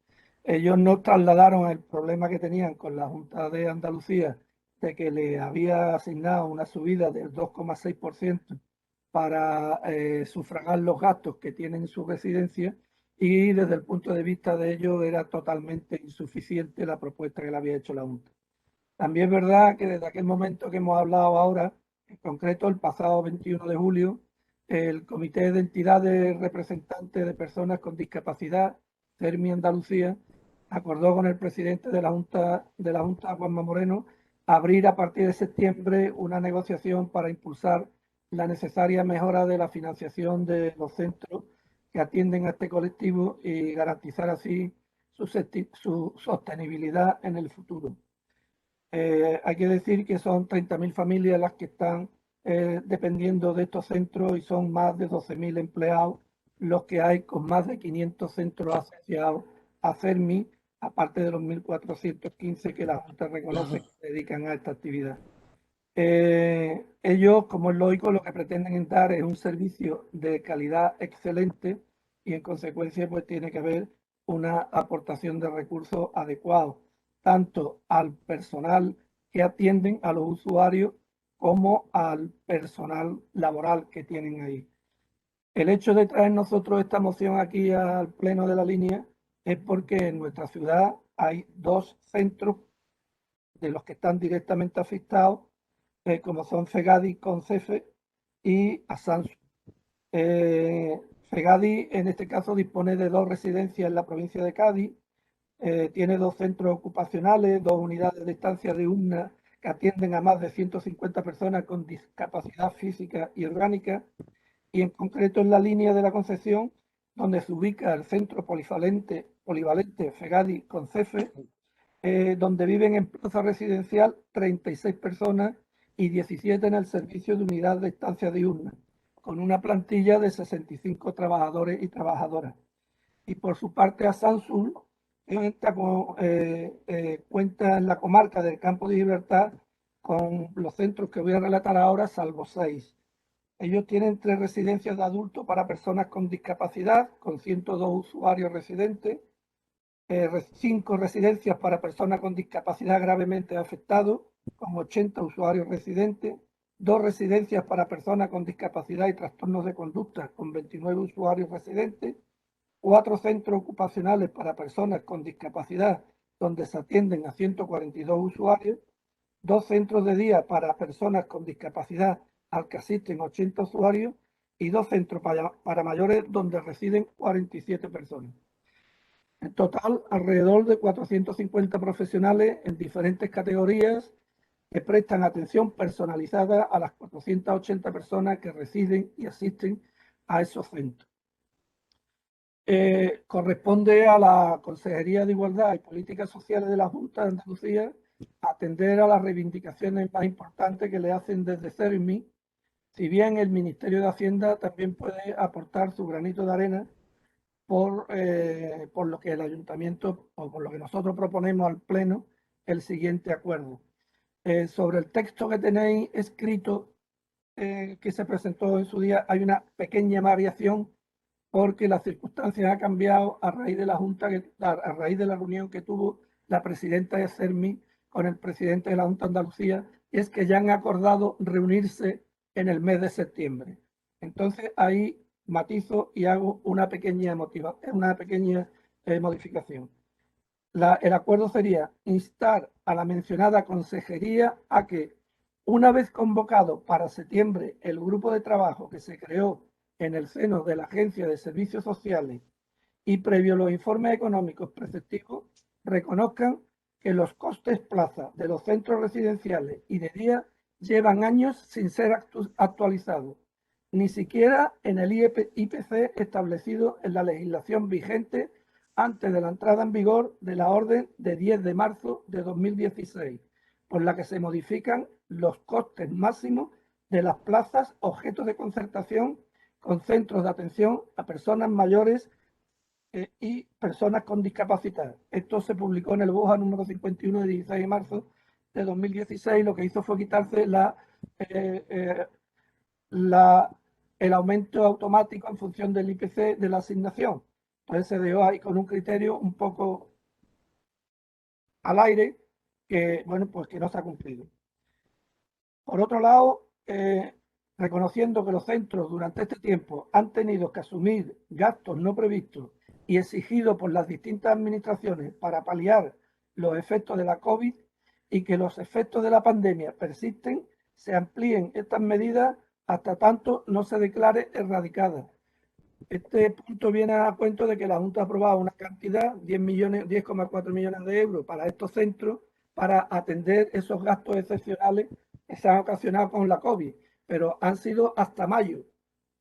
ellos nos trasladaron el problema que tenían con la Junta de Andalucía de que le había asignado una subida del 2,6% para sufragar los gastos que tienen en su residencia, y desde el punto de vista de ellos era totalmente insuficiente la propuesta que le había hecho la Junta. También es verdad que desde aquel momento que hemos hablado ahora, en concreto el pasado 21 de julio, el Comité de Entidades Representantes de Personas con Discapacidad, CERMI Andalucía, acordó con el presidente de la Junta, Juanma Moreno, abrir a partir de septiembre una negociación para impulsar la necesaria mejora de la financiación de los centros que atienden a este colectivo y garantizar así su sostenibilidad en el futuro. Hay que decir que son 30.000 familias las que están dependiendo de estos centros, y son más de 12.000 empleados los que hay, con más de 500 centros asociados a CERMI, aparte de los 1.415 que la Junta reconoce que se dedican a esta actividad. Ellos, como es lógico, lo que pretenden dar es un servicio de calidad excelente, y en consecuencia pues tiene que haber una aportación de recursos adecuados, tanto al personal que atienden a los usuarios como al personal laboral que tienen ahí. El hecho de traer nosotros esta moción aquí al pleno de la línea es porque en nuestra ciudad hay 2 centros de los que están directamente afectados, como son FEGADI con CEFE y Asansu. FEGADI en este caso dispone de 2 residencias en la provincia de Cádiz, tiene 2 centros ocupacionales, 2 unidades de estancia diurna que atienden a más de 150 personas con discapacidad física y orgánica, y en concreto en la línea de la Concepción, donde se ubica el centro polivalente FEGADI con CEFE, donde viven en plaza residencial 36 personas y 17 en el servicio de unidad de estancia diurna, con una plantilla de 65 trabajadores y trabajadoras. Y por su parte Asansul cuenta en la comarca del Campo de Gibraltar con los centros que voy a relatar ahora, salvo 6. Ellos tienen 3 residencias de adultos para personas con discapacidad, con 102 usuarios residentes, 5 residencias para personas con discapacidad gravemente afectados, con 80 usuarios residentes, 2 residencias para personas con discapacidad y trastornos de conducta, con 29 usuarios residentes, 4 centros ocupacionales para personas con discapacidad, donde se atienden a 142 usuarios, 2 centros de día para personas con discapacidad al que asisten 80 usuarios, y 2 centros para mayores donde residen 47 personas. En total, alrededor de 450 profesionales en diferentes categorías que prestan atención personalizada a las 480 personas que residen y asisten a esos centros. Corresponde a la Consejería de Igualdad y Políticas Sociales de la Junta de Andalucía atender a las reivindicaciones más importantes que le hacen desde CERMI, si bien el Ministerio de Hacienda también puede aportar su granito de arena por lo que el Ayuntamiento, o por lo que nosotros proponemos al Pleno, el siguiente acuerdo. Sobre el texto que tenéis escrito, que se presentó en su día, hay una pequeña variación porque las circunstancias han cambiado a raíz de la Junta, a raíz de la reunión que tuvo la presidenta de CERMI con el presidente de la Junta de Andalucía, y es que ya han acordado reunirse en el mes de septiembre. Entonces ahí matizo y hago una pequeña modificación. El acuerdo sería instar a la mencionada consejería a que, una vez convocado para septiembre el grupo de trabajo que se creó en el seno de la Agencia de Servicios Sociales y previo los informes económicos preceptivos, reconozcan que los costes plaza de los centros residenciales y de día llevan años sin ser actualizados, ni siquiera en el IPC establecido en la legislación vigente antes de la entrada en vigor de la orden de 10 de marzo de 2016, por la que se modifican los costes máximos de las plazas objeto de concertación con centros de atención a personas mayores y personas con discapacidad. Esto se publicó en el BOJA número 51 de 16 de marzo de 2016. Lo que hizo fue quitarse el aumento automático en función del IPC de la asignación. Entonces se dio ahí con un criterio un poco al aire que, bueno, pues que no se ha cumplido. Por otro lado, reconociendo que los centros durante este tiempo han tenido que asumir gastos no previstos y exigidos por las distintas administraciones para paliar los efectos de la COVID y que los efectos de la pandemia persisten, se amplíen estas medidas hasta tanto no se declare erradicada. Este punto viene a cuento de que la Junta ha aprobado una cantidad, 10,4 millones de euros para estos centros, para atender esos gastos excepcionales que se han ocasionado con la COVID, pero han sido hasta mayo.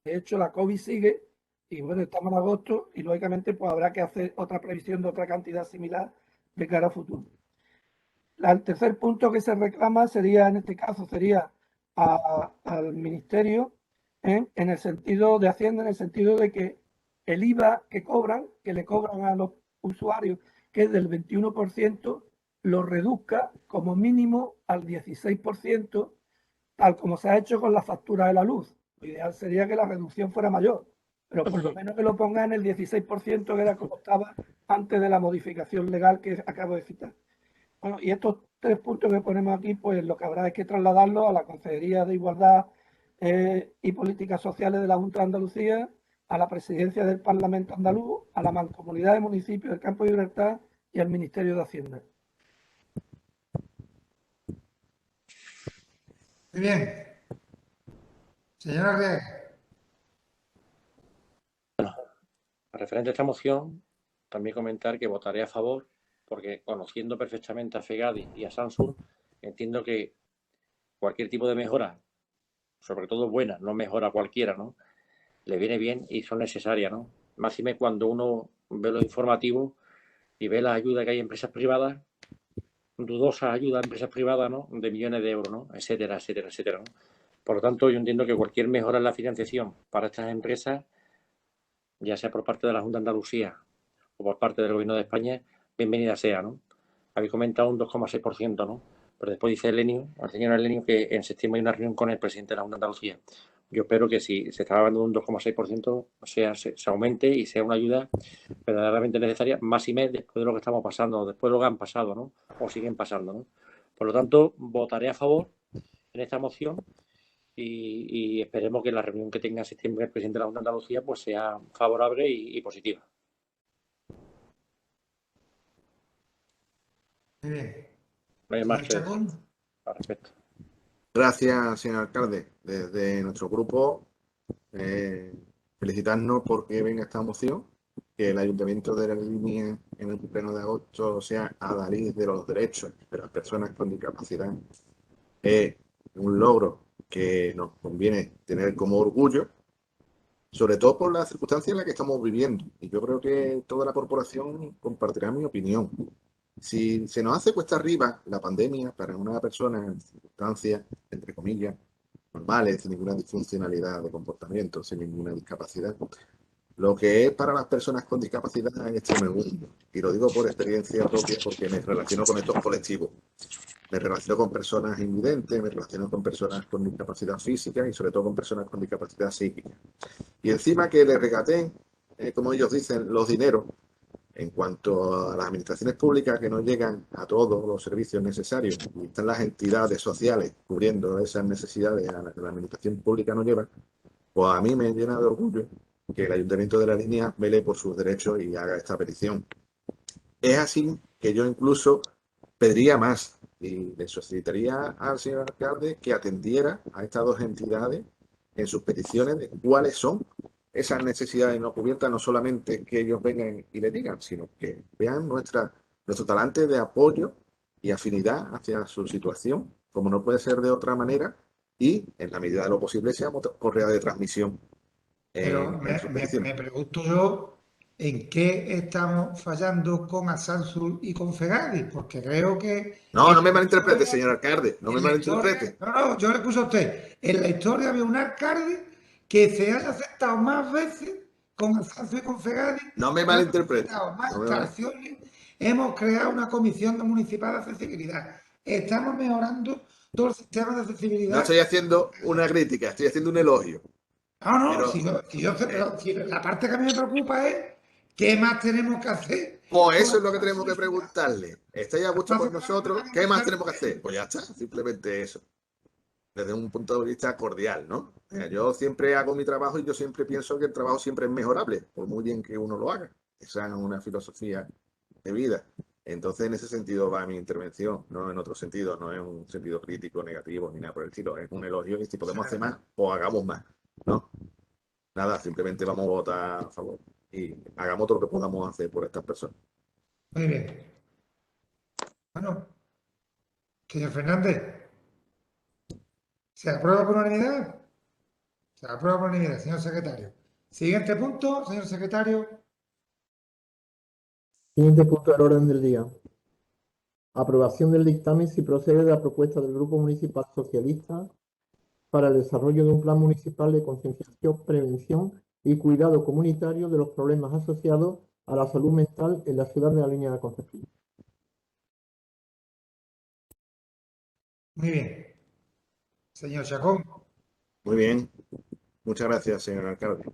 De hecho, la COVID sigue y bueno, estamos en agosto y lógicamente pues habrá que hacer otra previsión de otra cantidad similar de cara a futuro. El tercer punto que se reclama sería, en este caso, sería al Ministerio en el sentido de Hacienda, en el sentido de que el IVA que le cobran a los usuarios, que es del 21%, lo reduzca como mínimo al 16%, tal como se ha hecho con la factura de la luz. Lo ideal sería que la reducción fuera mayor, pero por lo menos que lo ponga en el 16%, que era como estaba antes de la modificación legal que acabo de citar. Bueno, y estos tres puntos que ponemos aquí, pues lo que habrá es que trasladarlos a la Consejería de Igualdad y Políticas Sociales de la Junta de Andalucía, a la Presidencia del Parlamento Andaluz, a la Mancomunidad de Municipios del Campo de Gibraltar y al Ministerio de Hacienda. Muy bien. Señora Arriaga. Referente a esta moción, también comentar que votaré a favor, porque conociendo perfectamente a FEGADI y a Samsung, entiendo que cualquier tipo de mejora, sobre todo buena, no mejora cualquiera, ¿no?, le viene bien y son necesarias, ¿no? Máxime cuando uno ve los informativos y ve la ayuda que hay en empresas privadas, dudosas ayudas a empresas privadas, ¿no?, de millones de euros, ¿no?, etcétera, etcétera, etcétera, ¿no? Por lo tanto, yo entiendo que cualquier mejora en la financiación para estas empresas, ya sea por parte de la Junta de Andalucía o por parte del Gobierno de España, bienvenida sea, ¿no? Habéis comentado un 2,6%, ¿no? Pero después dice el señor Elenio, que en septiembre hay una reunión con el presidente de la Junta de Andalucía. Yo espero que si se está hablando de un 2,6%, se aumente y sea una ayuda verdaderamente necesaria, más y más después de lo que estamos pasando, después de lo que han pasado, ¿no?, o siguen pasando, ¿no? Por lo tanto, votaré a favor en esta moción y esperemos que la reunión que tenga en septiembre el presidente de la Junta de Andalucía pues sea favorable y positiva. Muy bien. No hay más que Chacón. al respecto. Gracias, señor alcalde. Desde nuestro grupo, felicitarnos porque venga esta moción, que el Ayuntamiento de La Línea en el pleno de agosto sea adalid de los derechos de las personas con discapacidad. Es un logro que nos conviene tener como orgullo, sobre todo por las circunstancias en las que estamos viviendo. Y yo creo que toda la corporación compartirá mi opinión. Si se nos hace cuesta arriba la pandemia para una persona en circunstancias, entre comillas, normales, sin ninguna disfuncionalidad de comportamiento, sin ninguna discapacidad, lo que es para las personas con discapacidad es tremendo. Y lo digo por experiencia propia porque me relaciono con estos colectivos. Me relaciono con personas invidentes, me relaciono con personas con discapacidad física y sobre todo con personas con discapacidad psíquica. Y encima que le regateen, como ellos dicen, los dineros en cuanto a las administraciones públicas que no llegan a todos los servicios necesarios y están las entidades sociales cubriendo esas necesidades a las que la administración pública no lleva, pues a mí me llena de orgullo que el Ayuntamiento de La Línea vele por sus derechos y haga esta petición. Es así que yo incluso pediría más y le solicitaría al señor alcalde que atendiera a estas dos entidades en sus peticiones de cuáles son esas necesidades no cubiertas, no solamente que ellos vengan y le digan, sino que vean nuestro talante de apoyo y afinidad hacia su situación, como no puede ser de otra manera, y en la medida de lo posible seamos correa de transmisión. Pero me pregunto yo en qué estamos fallando con Asansul y con FEGADI, porque creo que... No me malinterprete, señor alcalde, no me malinterprete. No, yo le escucho a usted. En la historia había un alcalde que se haya aceptado más veces con Asansul y con FEGADI. No me malinterprete. Más instalaciones. Hemos creado una comisión municipal de accesibilidad. Estamos mejorando todo el sistema de accesibilidad. No estoy haciendo una crítica, estoy haciendo un elogio. No, pero la parte que a mí me preocupa es qué más tenemos que hacer Pues eso es lo que tenemos que preguntarle. ¿Estáis a gusto con nosotros? ¿Qué más tenemos que hacer? Pues ya está, simplemente eso. Desde un punto de vista cordial, ¿no? Yo siempre hago mi trabajo y yo siempre pienso que el trabajo siempre es mejorable, por muy bien que uno lo haga. Esa es una filosofía de vida. Entonces, en ese sentido va mi intervención, no en otro sentido, no es un sentido crítico, negativo, ni nada por el estilo. Es un elogio y si podemos hacer más, pues hagamos más, ¿no? Nada, simplemente vamos a votar a favor y hagamos todo lo que podamos hacer por estas personas. Muy bien. Bueno, señor Fernández, ¿se aprueba por unanimidad? Se aprueba por unanimidad, señor secretario. Siguiente punto, señor secretario. Siguiente punto del orden del día. Aprobación del dictamen si procede de la propuesta del Grupo Municipal Socialista para el desarrollo de un plan municipal de concienciación, prevención y cuidado comunitario de los problemas asociados a la salud mental en la ciudad de la Línea de Concepción. Muy bien. Señor Chacón, Muy bien, muchas gracias, señor alcalde.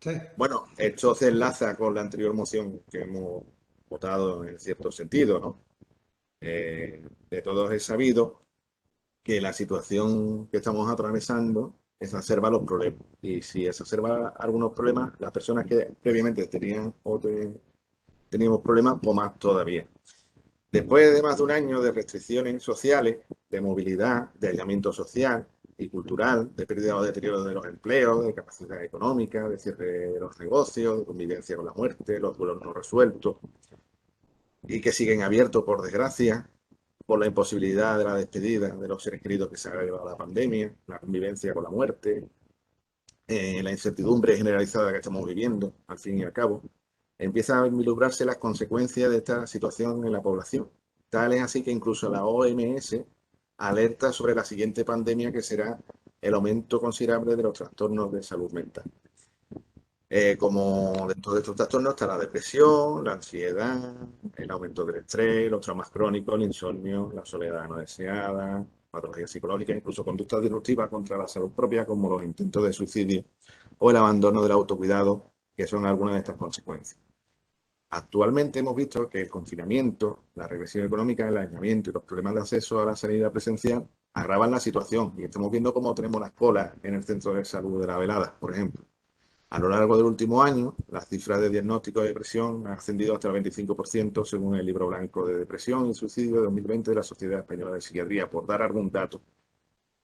usted. Bueno, esto se enlaza con la anterior moción que hemos votado en cierto sentido, ¿no? De todos es sabido que la situación que estamos atravesando exacerba los problemas. Y si exacerba algunos problemas, las personas que previamente teníamos problemas, pues más todavía. Después de más de un año de restricciones sociales, de movilidad, de aislamiento social y cultural, de pérdida o deterioro de los empleos, de capacidad económica, de cierre de los negocios, de convivencia con la muerte, los duelos no resueltos, y que siguen abiertos por desgracia, por la imposibilidad de la despedida de los seres queridos que se ha llevado la pandemia, la convivencia con la muerte, la incertidumbre generalizada que estamos viviendo, al fin y al cabo, empiezan a vislumbrarse las consecuencias de esta situación en la población. Tal es así que incluso la OMS alerta sobre la siguiente pandemia, que será el aumento considerable de los trastornos de salud mental. Como dentro de estos trastornos está la depresión, la ansiedad, el aumento del estrés, los traumas crónicos, el insomnio, la soledad no deseada, patologías psicológicas, incluso conductas disruptivas contra la salud propia, como los intentos de suicidio o el abandono del autocuidado, que son algunas de estas consecuencias. Actualmente hemos visto que el confinamiento, la regresión económica, el aislamiento y los problemas de acceso a la sanidad presencial agravan la situación, y estamos viendo cómo tenemos las colas en el centro de salud de La Velada, por ejemplo. A lo largo del último año, las cifras de diagnóstico de depresión han ascendido hasta el 25%, según el Libro Blanco de Depresión y Suicidio de 2020 de la Sociedad Española de Psiquiatría, por dar algún dato.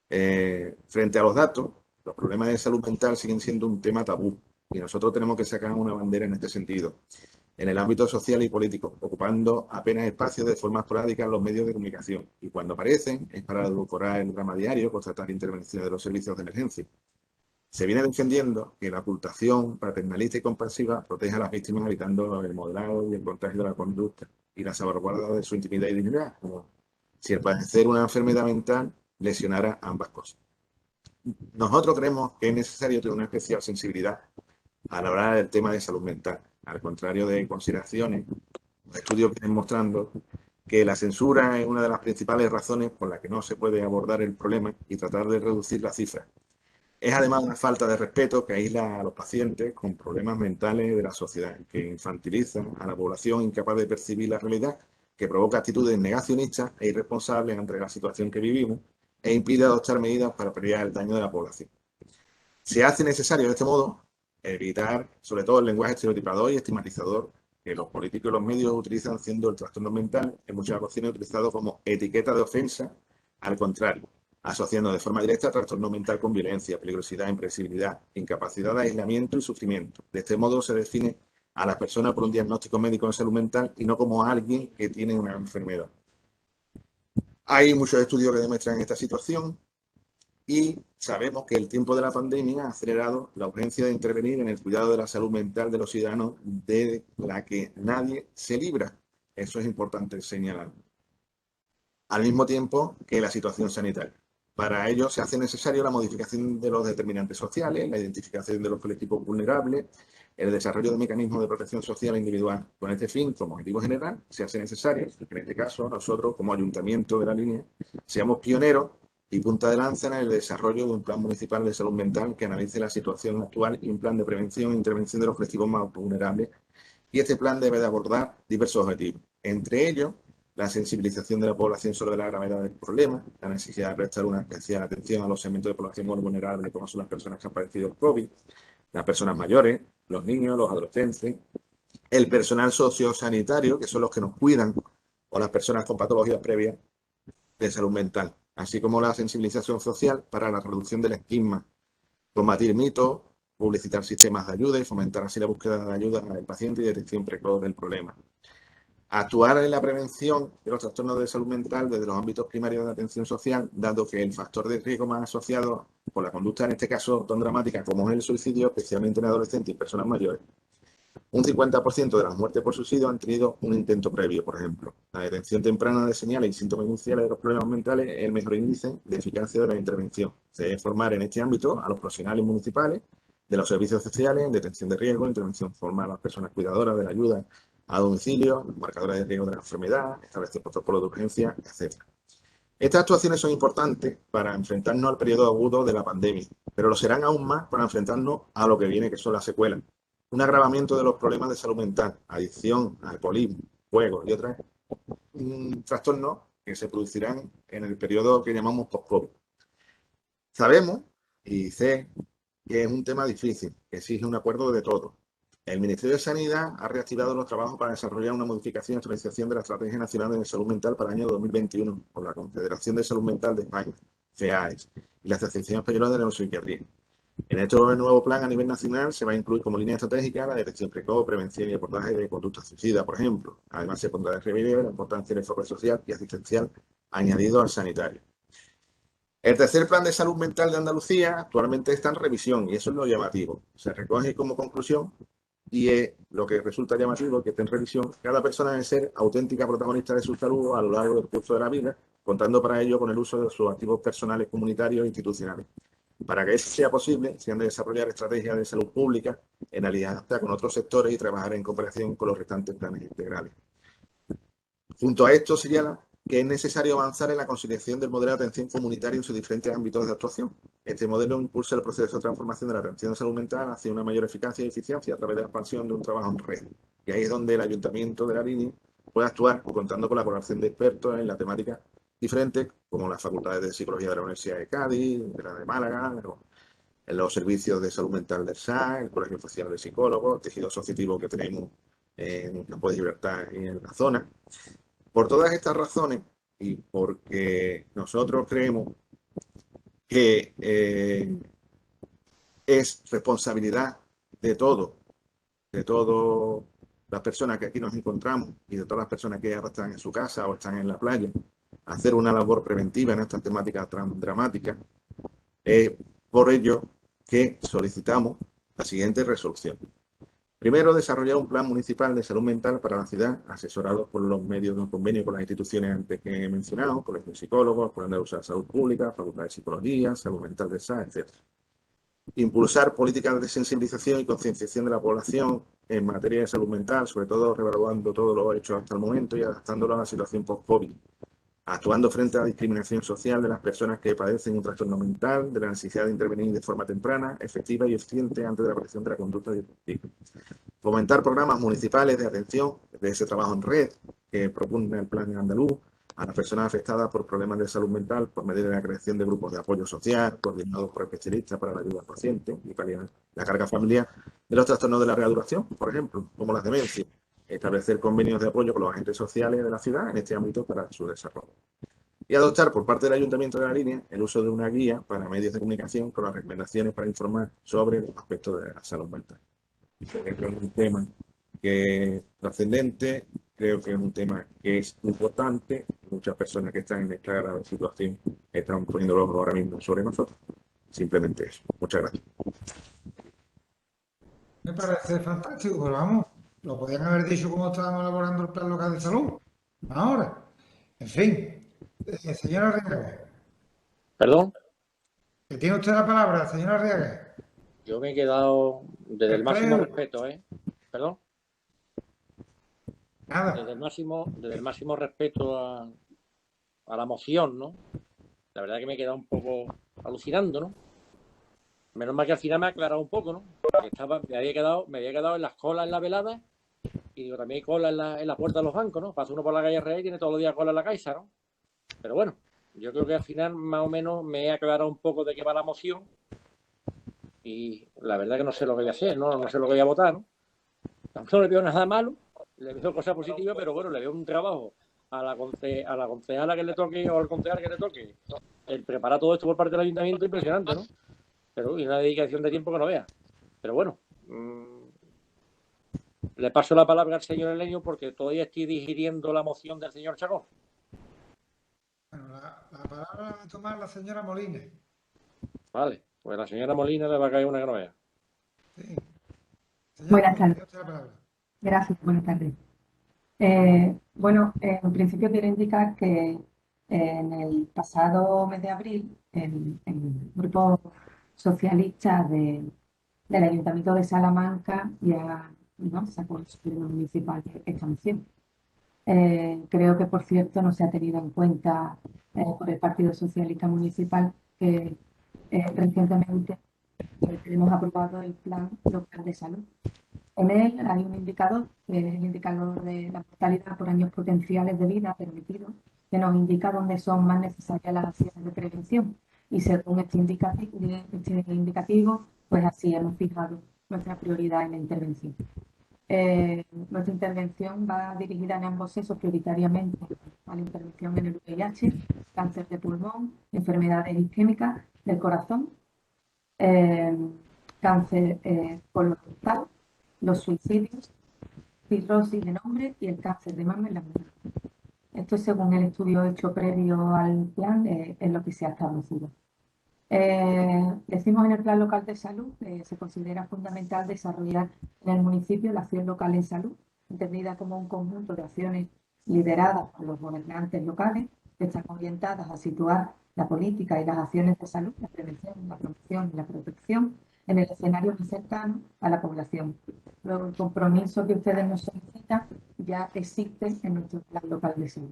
Frente a los datos, los problemas de salud mental siguen siendo un tema tabú, y nosotros tenemos que sacar una bandera en este sentido, en el ámbito social y político, ocupando apenas espacio de forma esporádica en los medios de comunicación, y cuando aparecen es para edulcorar el drama diario, constatar intervenciones de los servicios de emergencia. Se viene defendiendo que la ocultación paternalista y compasiva protege a las víctimas, evitando el modelado y el contagio de la conducta y la salvaguarda de su intimidad y dignidad, como si el padecer una enfermedad mental lesionara ambas cosas. Nosotros creemos que es necesario tener una especial sensibilidad al hablar del tema de salud mental, al contrario de consideraciones, los estudios vienen mostrando que la censura es una de las principales razones por las que no se puede abordar el problema y tratar de reducir las cifras. Es además una falta de respeto que aísla a los pacientes con problemas mentales de la sociedad, que infantiliza a la población incapaz de percibir la realidad, que provoca actitudes negacionistas e irresponsables ante la situación que vivimos e impide adoptar medidas para paliar el daño de la población. Se hace necesario de este modo evitar, sobre todo, el lenguaje estereotipador y estigmatizador que los políticos y los medios utilizan, siendo el trastorno mental en muchas ocasiones utilizado como etiqueta de ofensa, al contrario, asociando de forma directa trastorno mental con violencia, peligrosidad, imprevisibilidad, incapacidad de aislamiento y sufrimiento. De este modo se define a las personas por un diagnóstico médico de salud mental y no como alguien que tiene una enfermedad. Hay muchos estudios que demuestran esta situación y sabemos que el tiempo de la pandemia ha acelerado la urgencia de intervenir en el cuidado de la salud mental de los ciudadanos, de la que nadie se libra. Eso es importante señalar. Al mismo tiempo que la situación sanitaria. Para ello se hace necesaria la modificación de los determinantes sociales, la identificación de los colectivos vulnerables, el desarrollo de mecanismos de protección social individual. Con este fin, como objetivo general, se hace necesario que en este caso nosotros, como Ayuntamiento de la Línea, seamos pioneros y punta de lanza en el desarrollo de un plan municipal de salud mental que analice la situación actual y un plan de prevención e intervención de los colectivos más vulnerables Y este plan debe de abordar diversos objetivos, entre ellos la sensibilización de la población sobre la gravedad del problema, la necesidad de prestar una especial atención a los segmentos de población más vulnerables, como son las personas que han padecido el COVID, las personas mayores, los niños, los adolescentes, el personal sociosanitario, que son los que nos cuidan, o las personas con patologías previas de salud mental, así como la sensibilización social para la reducción del estigma, combatir mitos, publicitar sistemas de ayuda y fomentar así la búsqueda de ayuda al paciente y detección precoz del problema. Actuar en la prevención de los trastornos de salud mental desde los ámbitos primarios de atención social, dado que el factor de riesgo más asociado con la conducta, en este caso tan dramática como es el suicidio, especialmente en adolescentes y personas mayores. Un 50% de las muertes por suicidio han tenido un intento previo, por ejemplo. La detección temprana de señales y síntomas iniciales de los problemas mentales es el mejor índice de eficacia de la intervención. Se debe formar en este ámbito a los profesionales municipales, de los servicios sociales, en detección de riesgo, intervención formal a las personas cuidadoras de la ayuda a domicilio, marcadores de riesgo de la enfermedad, establecer protocolos de urgencia, etc. Estas actuaciones son importantes para enfrentarnos al periodo agudo de la pandemia, pero lo serán aún más para enfrentarnos a lo que viene, que son las secuelas. Un agravamiento de los problemas de salud mental, adicción, alcoholismo, juegos y otros trastornos que se producirán en el periodo que llamamos post-COVID. Sabemos y sé que es un tema difícil, que exige un acuerdo de todos. El Ministerio de Sanidad ha reactivado los trabajos para desarrollar una modificación y actualización de la Estrategia Nacional de Salud Mental para el año 2021 por la Confederación de Salud Mental de España, FEAES, y la Asociación Española de Neuropsiquiatría. En este nuevo plan a nivel nacional se va a incluir como línea estratégica la detección precoz, prevención y abordaje de conducta suicida, por ejemplo. Además, se pondrá de relieve la importancia del enfoque social y asistencial añadido al sanitario. El tercer plan de salud mental de Andalucía actualmente está en revisión y eso es lo llamativo. Se recoge como conclusión y es lo que resulta llamativo que esté en revisión. Cada persona debe ser auténtica protagonista de su salud a lo largo del curso de la vida, contando para ello con el uso de sus activos personales, comunitarios e institucionales. Para que eso sea posible, se han de desarrollar estrategias de salud pública en alianza con otros sectores y trabajar en cooperación con los restantes planes integrales. Junto a esto, señala que es necesario avanzar en la conciliación del modelo de atención comunitaria en sus diferentes ámbitos de actuación. Este modelo impulsa el proceso de transformación de la atención de salud mental hacia una mayor eficacia y eficiencia a través de la expansión de un trabajo en red. Y ahí es donde el ayuntamiento de la línea puede actuar contando con la colaboración de expertos en la temática diferentes, como las facultades de psicología de la Universidad de Cádiz, de la de Málaga, en los servicios de salud mental del SAS, el Colegio Oficial de Psicólogos, el tejido asociativo que tenemos en el Campo de Libertad y en la zona. Por todas estas razones y porque nosotros creemos que es responsabilidad de todas las personas que aquí nos encontramos y de todas las personas que ahora están en su casa o están en la playa, hacer una labor preventiva en estas temáticas tan dramáticas. Por ello que solicitamos la siguiente resolución. Primero, desarrollar un plan municipal de salud mental para la ciudad, asesorado por los medios de un convenio con las instituciones antes que he mencionado, colegios de psicólogos, por Andalucía de Salud Pública, Facultad de Psicología, Salud Mental de SAS, etc. Impulsar políticas de sensibilización y concienciación de la población en materia de salud mental, sobre todo revaluando todo lo hecho hasta el momento y adaptándolo a la situación post-COVID. Actuando frente a la discriminación social de las personas que padecen un trastorno mental, de la necesidad de intervenir de forma temprana, efectiva y eficiente antes de la aparición de la conducta disruptiva. Fomentar programas municipales de atención de ese trabajo en red que propone el Plan Andaluz a las personas afectadas por problemas de salud mental por medio de la creación de grupos de apoyo social coordinados por especialistas para la ayuda al paciente y paliar la carga familiar de los trastornos de la reeducación, por ejemplo, como las demencias. Establecer convenios de apoyo con los agentes sociales de la ciudad en este ámbito para su desarrollo. Y adoptar por parte del Ayuntamiento de la Línea el uso de una guía para medios de comunicación con las recomendaciones para informar sobre los aspectos de la salud mental. Creo que es un tema que es trascendente, creo que es un tema que es importante. Muchas personas que están en esta grave situación están poniendo los ojos ahora mismo sobre nosotros. Simplemente eso. Muchas gracias. Me parece fantástico, pero vamos, lo podían haber dicho como estábamos elaborando el plan local de salud. Ahora, en fin, señora Arriaga, ¿Perdón? que tiene usted la palabra, señora Arriaga. Yo me he quedado desde el máximo Creo- respeto, Perdón. Nada, Desde el máximo respeto a la moción, ¿no? La verdad que me he quedado un poco alucinando, ¿no? Menos mal que al final me ha aclarado un poco, ¿no? Porque me había quedado en las colas en la velada Y digo, también hay cola en la puerta de los bancos, ¿no? Pasa uno por la calle Rey y tiene todos los días cola en la Caixa, ¿no? Pero bueno, yo creo que al final más o menos me he aclarado un poco de qué va la moción y la verdad que no sé lo que voy a hacer, ¿no? No sé lo que voy a votar, ¿no? No le veo nada malo, le veo cosas positivas, pero bueno, le veo un trabajo a la concejala que le toque o al concejal que le toque el preparar todo esto por parte del ayuntamiento impresionante, ¿no? Pero y una dedicación de tiempo que no vea. Pero bueno, le paso la palabra al señor Elenio porque todavía estoy digiriendo la moción del señor Chacón. Bueno, la palabra la va a tomar la señora Molina. Vale, pues la señora Molina le va a caer una que no vea. Sí. Señora Buenas Molina, tardes. tiene usted la palabra. Gracias, buenas tardes. Bueno, en principio quiero indicar que en el pasado mes de abril el Grupo Socialista del Ayuntamiento de Salamanca ya, ¿no?, sacó el pleno municipal esta moción. Creo que, por cierto, no se ha tenido en cuenta por el Partido Socialista Municipal que recientemente hemos aprobado el Plan Local de Salud. En él hay un indicador, que es el indicador de la mortalidad por años potenciales de vida permitidos, que nos indica dónde son más necesarias las acciones de prevención. Y según este indicativo, pues así hemos fijado nuestra prioridad en la intervención. Nuestra intervención va dirigida en ambos sexos prioritariamente a la intervención en el VIH, cáncer de pulmón, enfermedades isquémicas del corazón, cáncer colorectal, los suicidios, cirrosis de nombre y el cáncer de mama en la mujer. Esto es según el estudio hecho previo al plan, es lo que se ha establecido. Decimos en el Plan Local de Salud que se considera fundamental desarrollar en el municipio la acción local en salud, entendida como un conjunto de acciones lideradas por los gobernantes locales que están orientadas a situar la política y las acciones de salud, la prevención, la promoción y la protección en el escenario más cercano a la población. Luego, el compromiso que ustedes nos solicitan ya existe en nuestro Plan Local de Salud.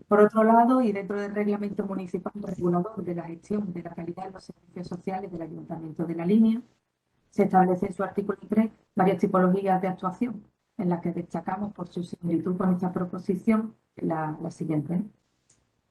Por otro lado, y dentro del reglamento municipal regulador de la gestión de la calidad de los servicios sociales del Ayuntamiento de La Línea, se establece en su artículo 3 varias tipologías de actuación, en las que destacamos por su similitud con esta proposición la siguiente.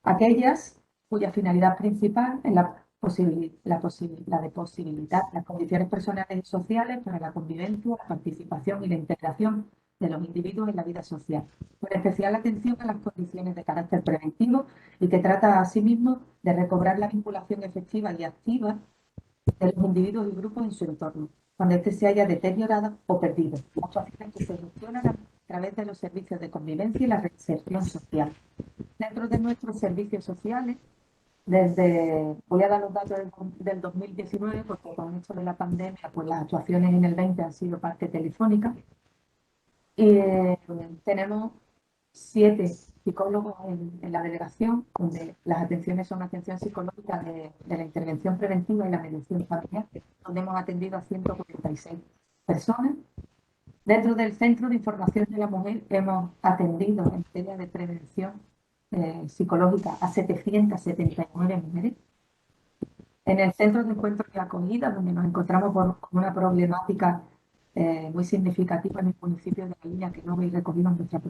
Aquellas cuya finalidad principal es la de posibilitar las condiciones personales y sociales para la convivencia, la participación y la integración de los individuos en la vida social, con especial atención a las condiciones de carácter preventivo y que trata asimismo de recobrar la vinculación efectiva y activa de los individuos y grupos en su entorno, cuando éste se haya deteriorado o perdido. Actuaciones que se gestionan a través de los servicios de convivencia y la reinserción social. Dentro de nuestros servicios sociales, voy a dar los datos del 2019, porque con esto de la pandemia, pues las actuaciones en el 20 han sido parte telefónica. Y tenemos 7 psicólogos en la delegación, donde las atenciones son atención psicológica de la intervención preventiva y la mediación familiar, donde hemos atendido a 146 personas. Dentro del Centro de Información de la Mujer hemos atendido en materia de prevención psicológica a 779 mujeres. En el Centro de Encuentro y Acogida, donde nos encontramos con una problemática muy significativa en el municipio de La Línea, que no habéis recogido en nuestra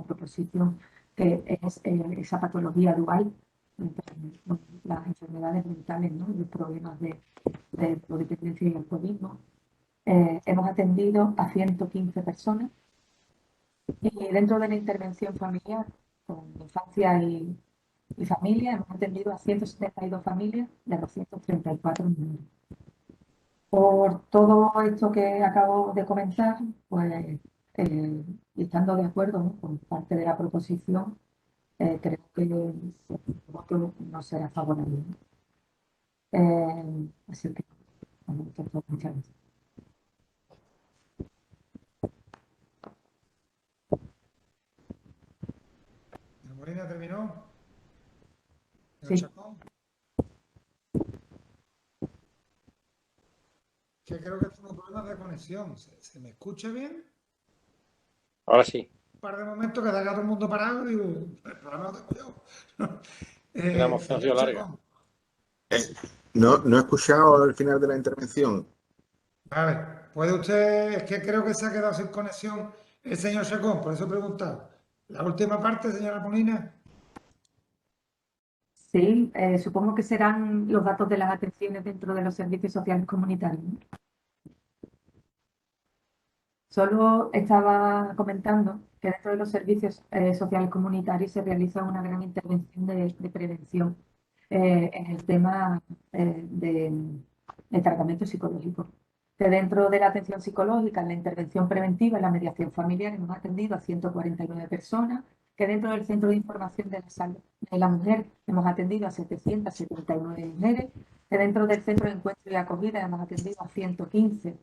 proposición, que es esa patología dual entre las enfermedades mentales, ¿no?, y los problemas de dependencia y alcoholismo. Hemos atendido a 115 personas y dentro de la intervención familiar con infancia y familia hemos atendido a 172 familias de 234 niños. Por todo esto que acabo de comentar, pues estando de acuerdo, ¿no?, con parte de la proposición, creo que el voto no será favorable. Así que, muchas gracias. Molina terminó. Sí. Chacón. Que creo que tengo problemas de conexión. ¿Se me escucha bien? Ahora sí. Un par de momentos que deja todo el mundo parado y digo, el problema lo tengo yo. La moción ha sido larga. Chacón. No he escuchado el final de la intervención. Vale, puede usted, es que creo que se ha quedado sin conexión el señor Chacón, por eso he preguntado. La última parte, señora Molina. Sí, supongo que serán los datos de las atenciones dentro de los servicios sociales comunitarios, ¿no? Solo estaba comentando que dentro de los servicios sociales comunitarios se realiza una gran intervención de prevención en el tema de tratamiento psicológico. Que dentro de la atención psicológica, en la intervención preventiva y la mediación familiar hemos atendido a 149 personas, que dentro del Centro de Información de la Salud de la Mujer hemos atendido a 779 mujeres, que dentro del Centro de Encuentro y Acogida hemos atendido a 115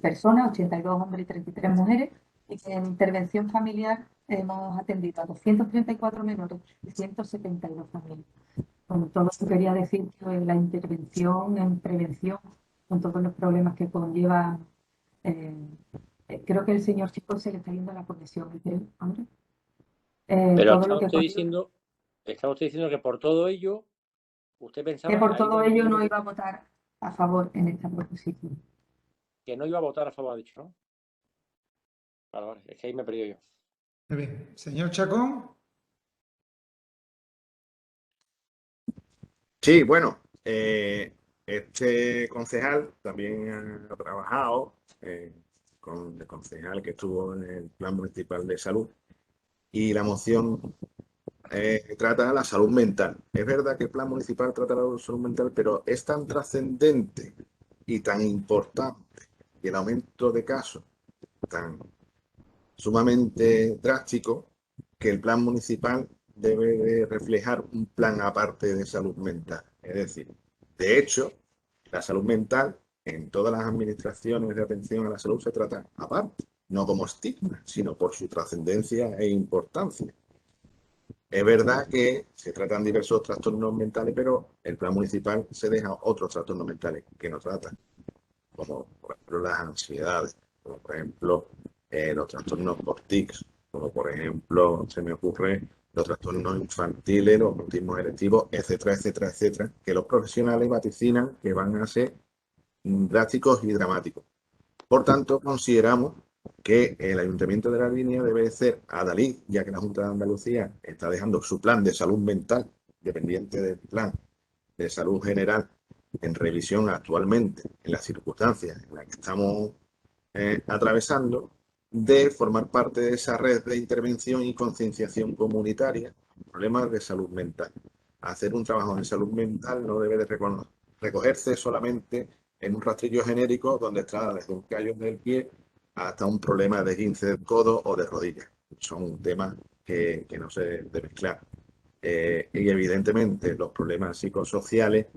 personas, 82 hombres y 33 mujeres, y que en intervención familiar hemos atendido a 234 menores y 172 familias. Con todo esto quería decir que la intervención en prevención, con todos los problemas que conlleva, eh, creo que el señor Chico se le está yendo la conexión, Andrés. Pero Todo lo que conlleva, está usted diciendo que por todo ello, usted que pensaba, por ahí lo todo he ello entendido no yo, iba a votar a favor en esta proposición. que no iba a votar a favor, ha dicho, ¿no? Vale, vale, es que ahí me he perdido yo. Muy bien. Señor Chacón. Sí, bueno, este concejal también ha trabajado con el concejal que estuvo en el Plan Municipal de Salud y la moción trata la salud mental. Es verdad que el Plan Municipal trata la salud mental, pero es tan trascendente y tan importante y el aumento de casos tan sumamente drástico que el Plan Municipal debe de reflejar un plan aparte de salud mental. Es decir, de hecho, la salud mental en todas las administraciones de atención a la salud se trata aparte, no como estigma, sino por su trascendencia e importancia. Es verdad que se tratan diversos trastornos mentales, pero el plan municipal se deja otros trastornos mentales que no tratan, como por ejemplo las ansiedades, como por ejemplo los trastornos por tics, como por ejemplo se me ocurre los trastornos infantiles, los autismos electivos, etcétera, etcétera, etcétera, que los profesionales vaticinan que van a ser drásticos y dramáticos. Por tanto, consideramos que el Ayuntamiento de La Línea debe ser adalid, ya que la Junta de Andalucía está dejando su plan de salud mental, dependiente del plan de salud general, en revisión actualmente, en las circunstancias en las que estamos atravesando, de formar parte de esa red de intervención y concienciación comunitaria en problemas de salud mental. Hacer un trabajo en salud mental no debe de recogerse solamente en un rastrillo genérico donde está desde un callo del pie hasta un problema de esguince del codo o de rodilla. Son temas que no se deben mezclar. Y evidentemente los problemas psicosociales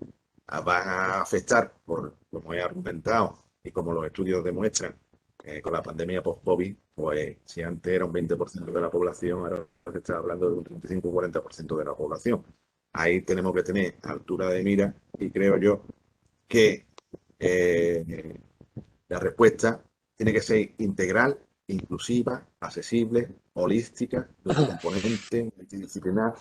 van a afectar, por como he argumentado y como los estudios demuestran, con la pandemia post-COVID, pues si antes era un 20% de la población, ahora se está hablando de un 35-40% de la población. Ahí tenemos que tener altura de mira y creo yo que la respuesta tiene que ser integral, inclusiva, accesible, holística, de un componente multidisciplinar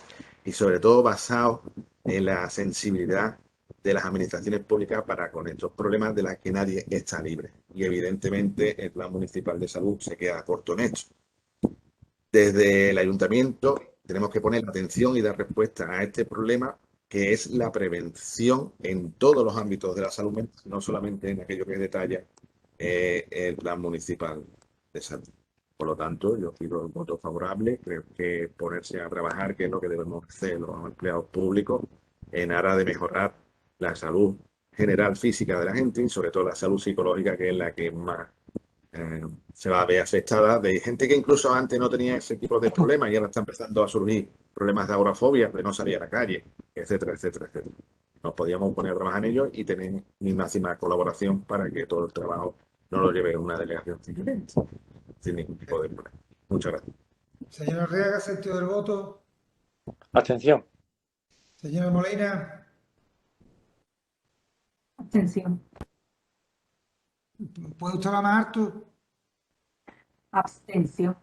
y sobre todo basado en la sensibilidad de las administraciones públicas para con estos problemas de los que nadie está libre. Y evidentemente el Plan Municipal de Salud se queda corto en esto. Desde el ayuntamiento tenemos que poner atención y dar respuesta a este problema que es la prevención en todos los ámbitos de la salud mental, no solamente en aquello que detalla el Plan Municipal de Salud. Por lo tanto, yo pido el voto favorable. Creo que ponerse a trabajar, que es lo que debemos hacer los empleados públicos, en aras de mejorar la salud general física de la gente y sobre todo la salud psicológica, que es la que más se va a ver afectada, de gente que incluso antes no tenía ese tipo de problemas y ahora está empezando a surgir problemas de agorafobia, de no salir a la calle, etcétera, etcétera, etcétera. Nos podíamos poner a trabajar en ello y tener mi máxima colaboración para que todo el trabajo no lo lleve una delegación sin ningún tipo de problema. Muchas gracias. Señor Arriaga, sentido del voto. Abstención. Señora Molina. Abstención. ¿Puede usted hablar más alto? Abstención.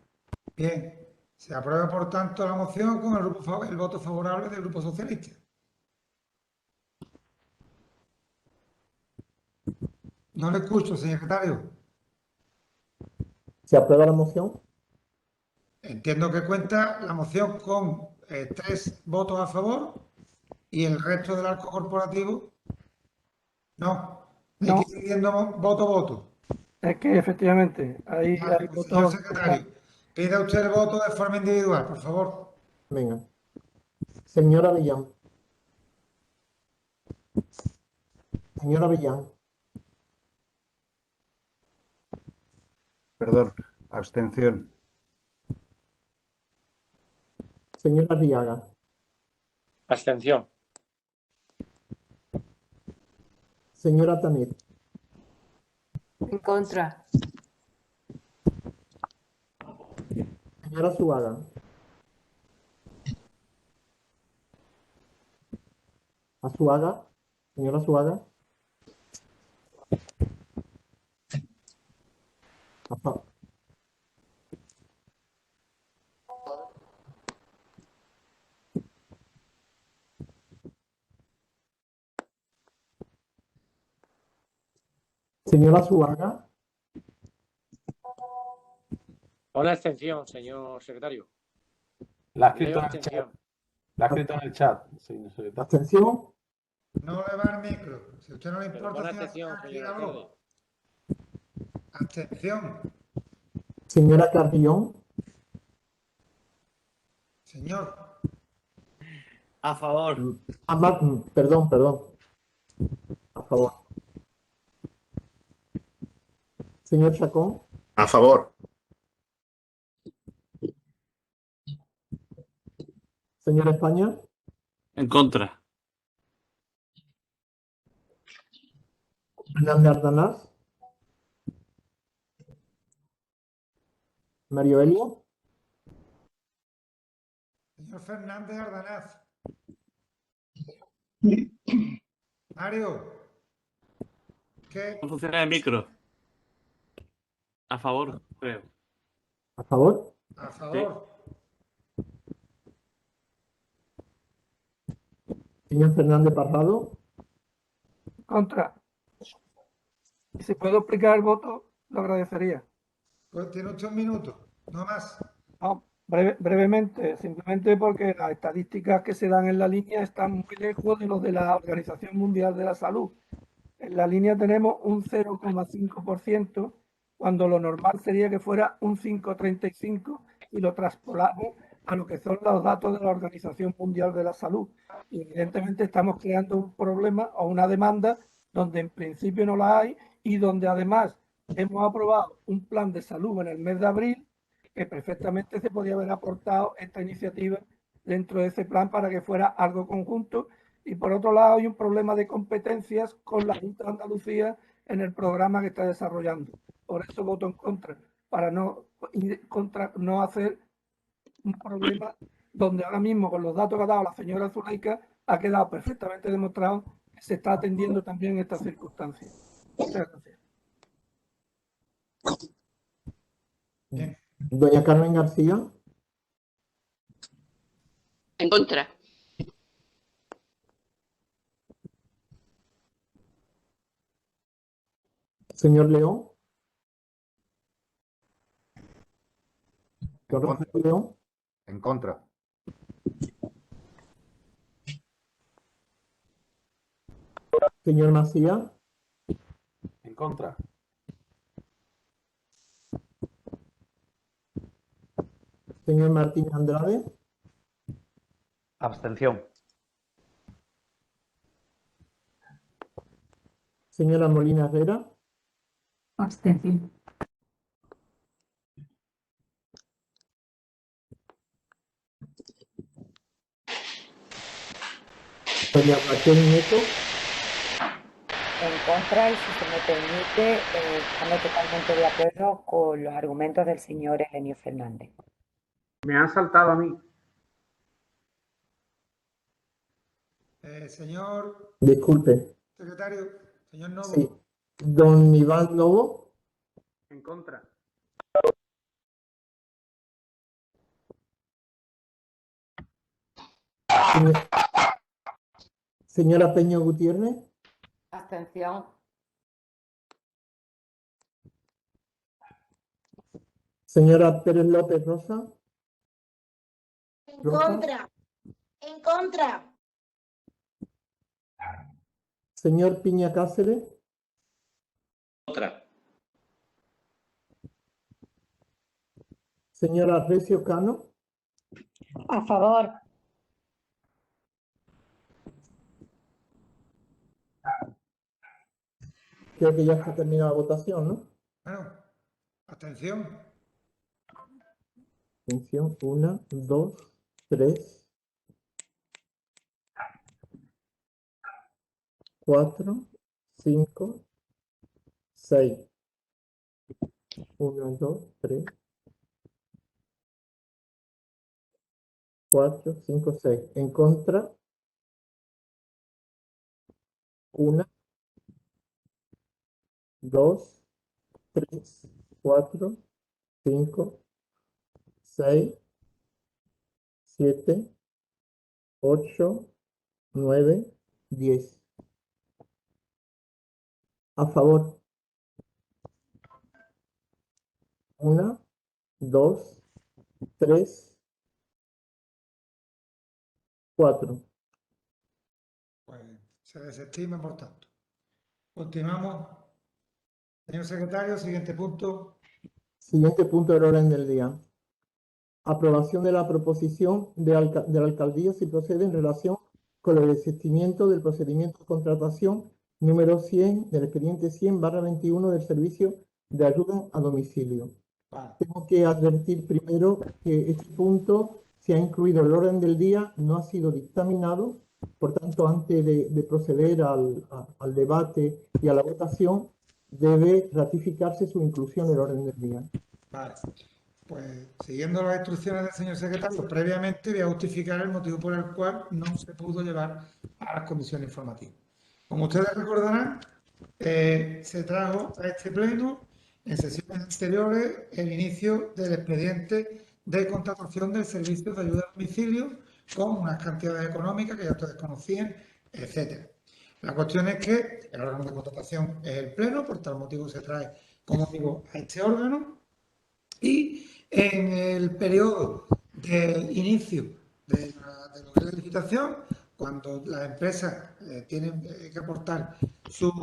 Bien. Se aprueba, por tanto, la moción con el voto favorable del Grupo Socialista. No le escucho, señor secretario. ¿Se aprueba la moción? Entiendo que cuenta la moción con 3 votos a favor y el resto del arco corporativo no. Hay que No, ir viendo voto a voto. es que efectivamente hay Vale, pues, señor votos. secretario, pida usted el voto de forma individual, por favor. Venga. Señora Avellán. Señora Avellán. Perdón, abstención. Señora Arriaga. Abstención. Señora Tanit. En contra. Señora Zuaga. Azuaga. Señora Zuaga. Ajá. Señora Zuaga. Una abstención, señor secretario. La ha Leo escrito en el chat. abstención. La ha escrito en el chat. señor secretario. Abstención. No le va el micro. Si a usted no le Pero importa, una señor, abstención, señor dígalo. alcalde. Abstención. Señora Carrión. Señor, A favor. Perdón. A favor. Señor Chacón. A favor. Señora España. En contra. Hernández Ardanaz. Mario Elio. señor Fernández Ardanaz. Mario, ¿qué? No funciona el micro. A favor, creo. A favor. A favor. Señor Fernández Parrado. Contra. Y si puedo explicar el voto, lo agradecería. Pues tiene usted un minuto, no más. No, brevemente, simplemente porque las estadísticas que se dan en la línea están muy lejos de los de la Organización Mundial de la Salud. En la línea tenemos un 0,5%, cuando lo normal sería que fuera un 5,35% y lo traspolamos a lo que son los datos de la Organización Mundial de la Salud. Y evidentemente estamos creando un problema o una demanda donde en principio no la hay y donde además hemos aprobado un plan de salud en el mes de abril que perfectamente se podía haber aportado esta iniciativa dentro de ese plan para que fuera algo conjunto. Y por otro lado hay un problema de competencias con la Junta de Andalucía en el programa que está desarrollando. Por eso voto en contra, para no hacer un problema donde ahora mismo con los datos que ha dado la señora Zuleika ha quedado perfectamente demostrado que se está atendiendo también estas circunstancias. Muchas gracias. Bien. Doña Carmen García. En contra. Señor León. Rafael León. En contra. Señor Macías. En contra. Señor Martínez Andrade. Abstención. Señora Molina Herrera. Abstención. Doña Raquel Nieto. En contra, y si se me permite, estamos totalmente de acuerdo con los argumentos del señor Elenio Fernández. Me han saltado a mí. Señor Disculpe. secretario, señor Novo. Sí. Don Iván Novo. En contra. Señora Peña Gutiérrez. Abstención. Señora Pérez López Rosa. En Rosa. contra. En contra. Señor Piña Cáceres. Contra. Señora Recio Cano. A favor. Creo que ya está terminada la votación, ¿no? Bueno, atención. Atención, 1, 2, 3, 4, 5, 6. 1, 2, 3, 4, 5, 6. En contra, 1, 2, 3, 4, 5, 6, 7, 8, 9, 10. A favor. 1, 2, 3, 4. Pues se desestima, por tanto. Continuamos. Señor secretario, siguiente punto. Siguiente punto del orden del día. Aprobación de la proposición de la alcaldía si procede en relación con el desistimiento del procedimiento de contratación número 100 del expediente 100/21 del servicio de ayuda a domicilio. Vale. Tengo que advertir primero que este punto se ha incluido en el orden del día, no ha sido dictaminado, por tanto, antes de proceder al debate y a la votación, debe ratificarse su inclusión en el orden del día. Vale. Pues siguiendo las instrucciones del señor secretario, previamente voy a justificar el motivo por el cual no se pudo llevar a las comisiones informativas. Como ustedes recordarán, se trajo a este pleno en sesiones anteriores el inicio del expediente de contratación del servicio de ayuda a domicilio con unas cantidades económicas que ya ustedes conocían, etcétera. La cuestión es que el órgano de contratación es el pleno, por tal motivo se trae, como digo, a este órgano. Y en el periodo de inicio de la licitación, cuando las empresas tienen que aportar sus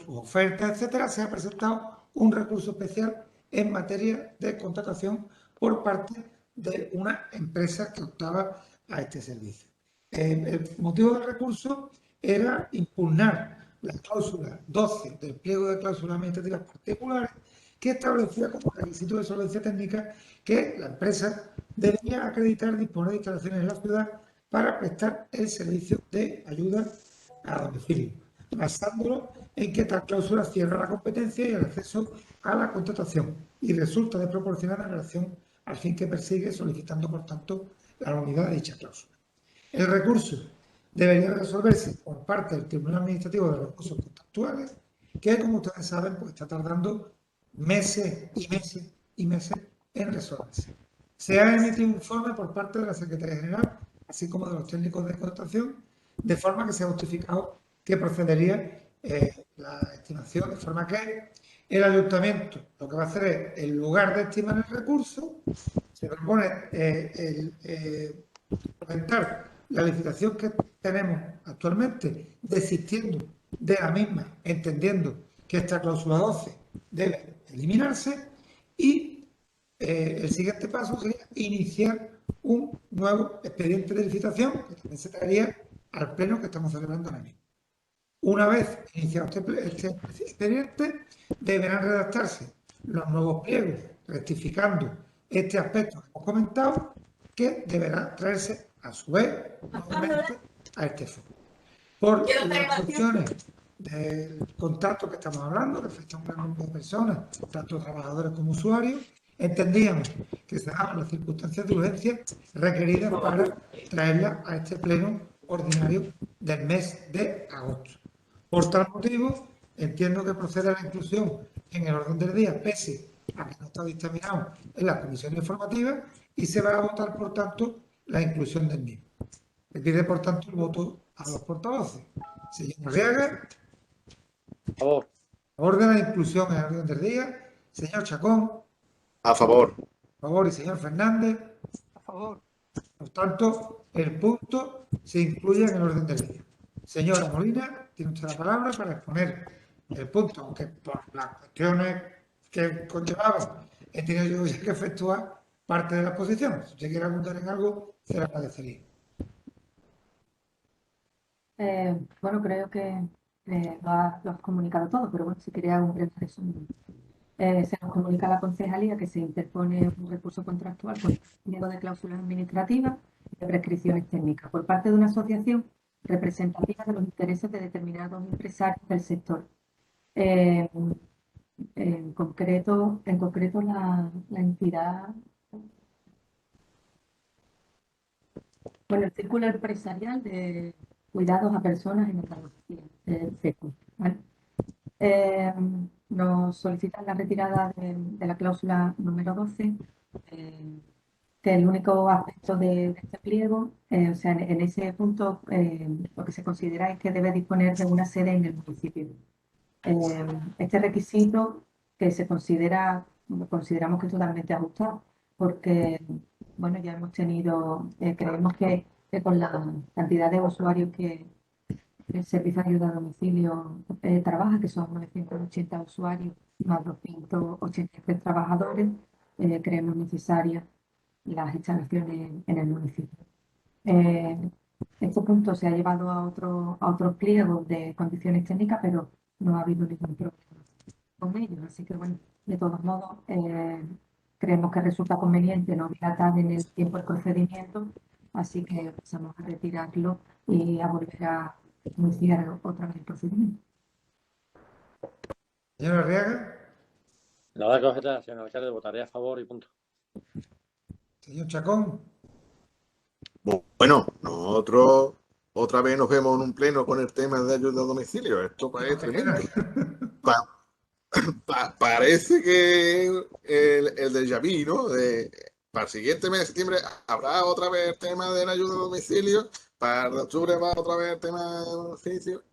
ofertas, etcétera, se ha presentado un recurso especial en materia de contratación por parte de una empresa que optaba a este servicio. El motivo del recurso era impugnar la cláusula 12 del pliego de cláusulas administrativas particulares, que establecía como requisito de solvencia técnica que la empresa debía acreditar disponer de instalaciones en la ciudad para prestar el servicio de ayuda a domicilio, basándolo en que tal cláusula cierra la competencia y el acceso a la contratación y resulta desproporcionada en relación al fin que persigue, solicitando, por tanto, la nulidad de dicha cláusula. El recurso debería resolverse por parte del Tribunal Administrativo de Recursos Contractuales, que, como ustedes saben, pues está tardando meses y meses y meses en resolverse. Se ha emitido un informe por parte de la Secretaría General, así como de los técnicos de contratación, de forma que se ha justificado que procedería la estimación, de forma que el ayuntamiento lo que va a hacer es, en lugar de estimar el recurso, se propone implementar la licitación que tenemos actualmente, desistiendo de la misma, entendiendo que esta cláusula 12 debe eliminarse y el siguiente paso sería iniciar un nuevo expediente de licitación que también se traería al pleno que estamos celebrando ahora mismo. Una vez iniciado este expediente, deberán redactarse los nuevos pliegos rectificando este aspecto que hemos comentado, que deberá traerse a su vez nuevamente a este foro. Por las cuestiones del contrato que estamos hablando, que afecta a un gran número de personas, tanto trabajadores como usuarios, entendíamos que se daban las circunstancias de urgencia requeridas para traerla a este pleno ordinario del mes de agosto. Por tal motivo, entiendo que procede a la inclusión en el orden del día, pese a que no está dictaminado en la comisión informativa, y se va a votar, por tanto, la inclusión del mismo. Le pide, por tanto, el voto a los portavoces. Señor Arriaga. Por favor. A favor de la inclusión en el orden del día. Señor Chacón. A favor. A favor, y señor Fernández. A favor. Por tanto, el punto se incluye en el orden del día. Señora Molina, tiene usted la palabra para exponer el punto, aunque por las cuestiones que conllevaban he tenido yo ya que efectuar parte de la exposición. Si usted quiere abundar en algo, se le agradecería. Bueno, creo que lo has comunicado todo, pero bueno, si quería un breve resumen. Se nos comunica a la concejalía que se interpone un recurso contractual por pliego de cláusulas administrativas y de prescripciones técnicas por parte de una asociación representativa de los intereses de determinados empresarios del sector. En concreto la entidad, bueno, el Círculo Empresarial de Cuidados a Personas en Andalucía, el CECU, ¿vale? Nos solicitan la retirada de la cláusula número 12, que el único aspecto de este pliego, o sea, en ese punto, lo que se considera es que debe disponer de una sede en el municipio. Este requisito que consideramos que es totalmente ajustado, porque, bueno, ya hemos tenido, creemos que con la cantidad de usuarios que el servicio de ayuda a domicilio trabaja, que son 980 usuarios más 283 trabajadores, creemos necesarias las instalaciones en el municipio. Este punto se ha llevado a otros pliegos de condiciones técnicas, pero no ha habido ningún problema con ellos. Así que, bueno, de todos modos, creemos que resulta conveniente no dilatar en el tiempo el procedimiento, así que pasamos a retirarlo y a volver a iniciar otra vez el procedimiento. Señor Arriaga. Nada que objetar, señor alcalde, votaré a favor y punto. Señor Chacón. Bueno, nosotros otra vez nos vemos en un pleno con el tema de ayuda a domicilio. Esto parece tremendo. Parece que el déjà vu, ¿no? Para el siguiente mes de septiembre habrá otra vez el tema de la ayuda a domicilio. Para octubre va otra vez el tema de domicilio.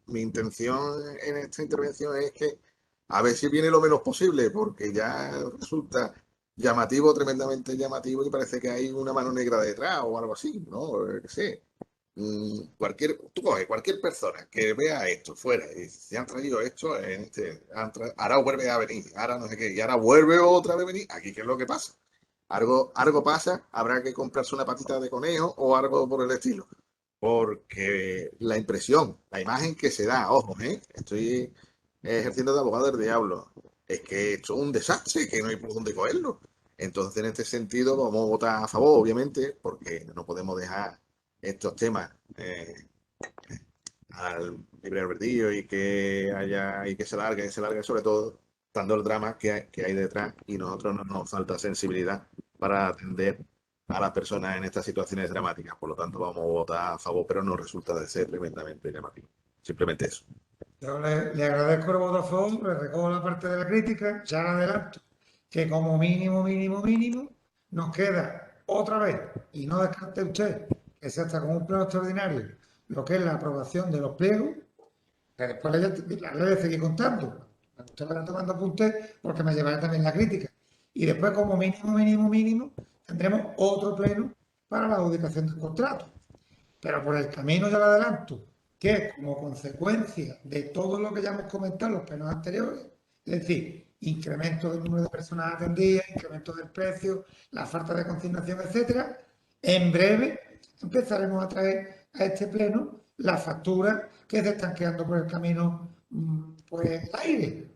Mi intención en esta intervención es que a ver si viene lo menos posible, porque ya resulta llamativo, tremendamente llamativo, y parece que hay una mano negra detrás o algo así, ¿no? Que sé. Tú coges cualquier persona que vea esto fuera y se han traído esto, ahora vuelve a venir, ahora no sé qué, y ahora vuelve otra vez a venir. Aquí, ¿qué es lo que pasa? Algo pasa, habrá que comprarse una patita de conejo o algo por el estilo. Porque la impresión, la imagen que se da, ojo, estoy ejerciendo de abogado del diablo, es que esto es un desastre, que no hay por dónde cogerlo. Entonces, en este sentido, vamos a votar a favor, obviamente, porque no podemos dejar estos temas al libre albedrío y que se largue, sobre todo dando el drama que hay detrás, y nosotros no nos falta sensibilidad para atender a las personas en estas situaciones dramáticas. Por lo tanto, vamos a votar a favor, pero no resulta de ser tremendamente llamativo. Simplemente eso. Yo le agradezco el voto a favor, le recojo la parte de la crítica, ya le adelanto que como mínimo nos queda otra vez, y no descarte usted que se hasta con un pleno extraordinario lo que es la aprobación de los pliegos, que después le voy a seguir contando. Usted va tomando apuntes porque me llevaré también la crítica. Y después, como mínimo, tendremos otro pleno para la adjudicación del contrato. Pero por el camino ya lo adelanto, que como consecuencia de todo lo que ya hemos comentado en los plenos anteriores, es decir, incremento del número de personas atendidas, incremento del precio, la falta de consignación, etcétera, en breve empezaremos a traer a este pleno las facturas que se están quedando por el camino, pues, al aire.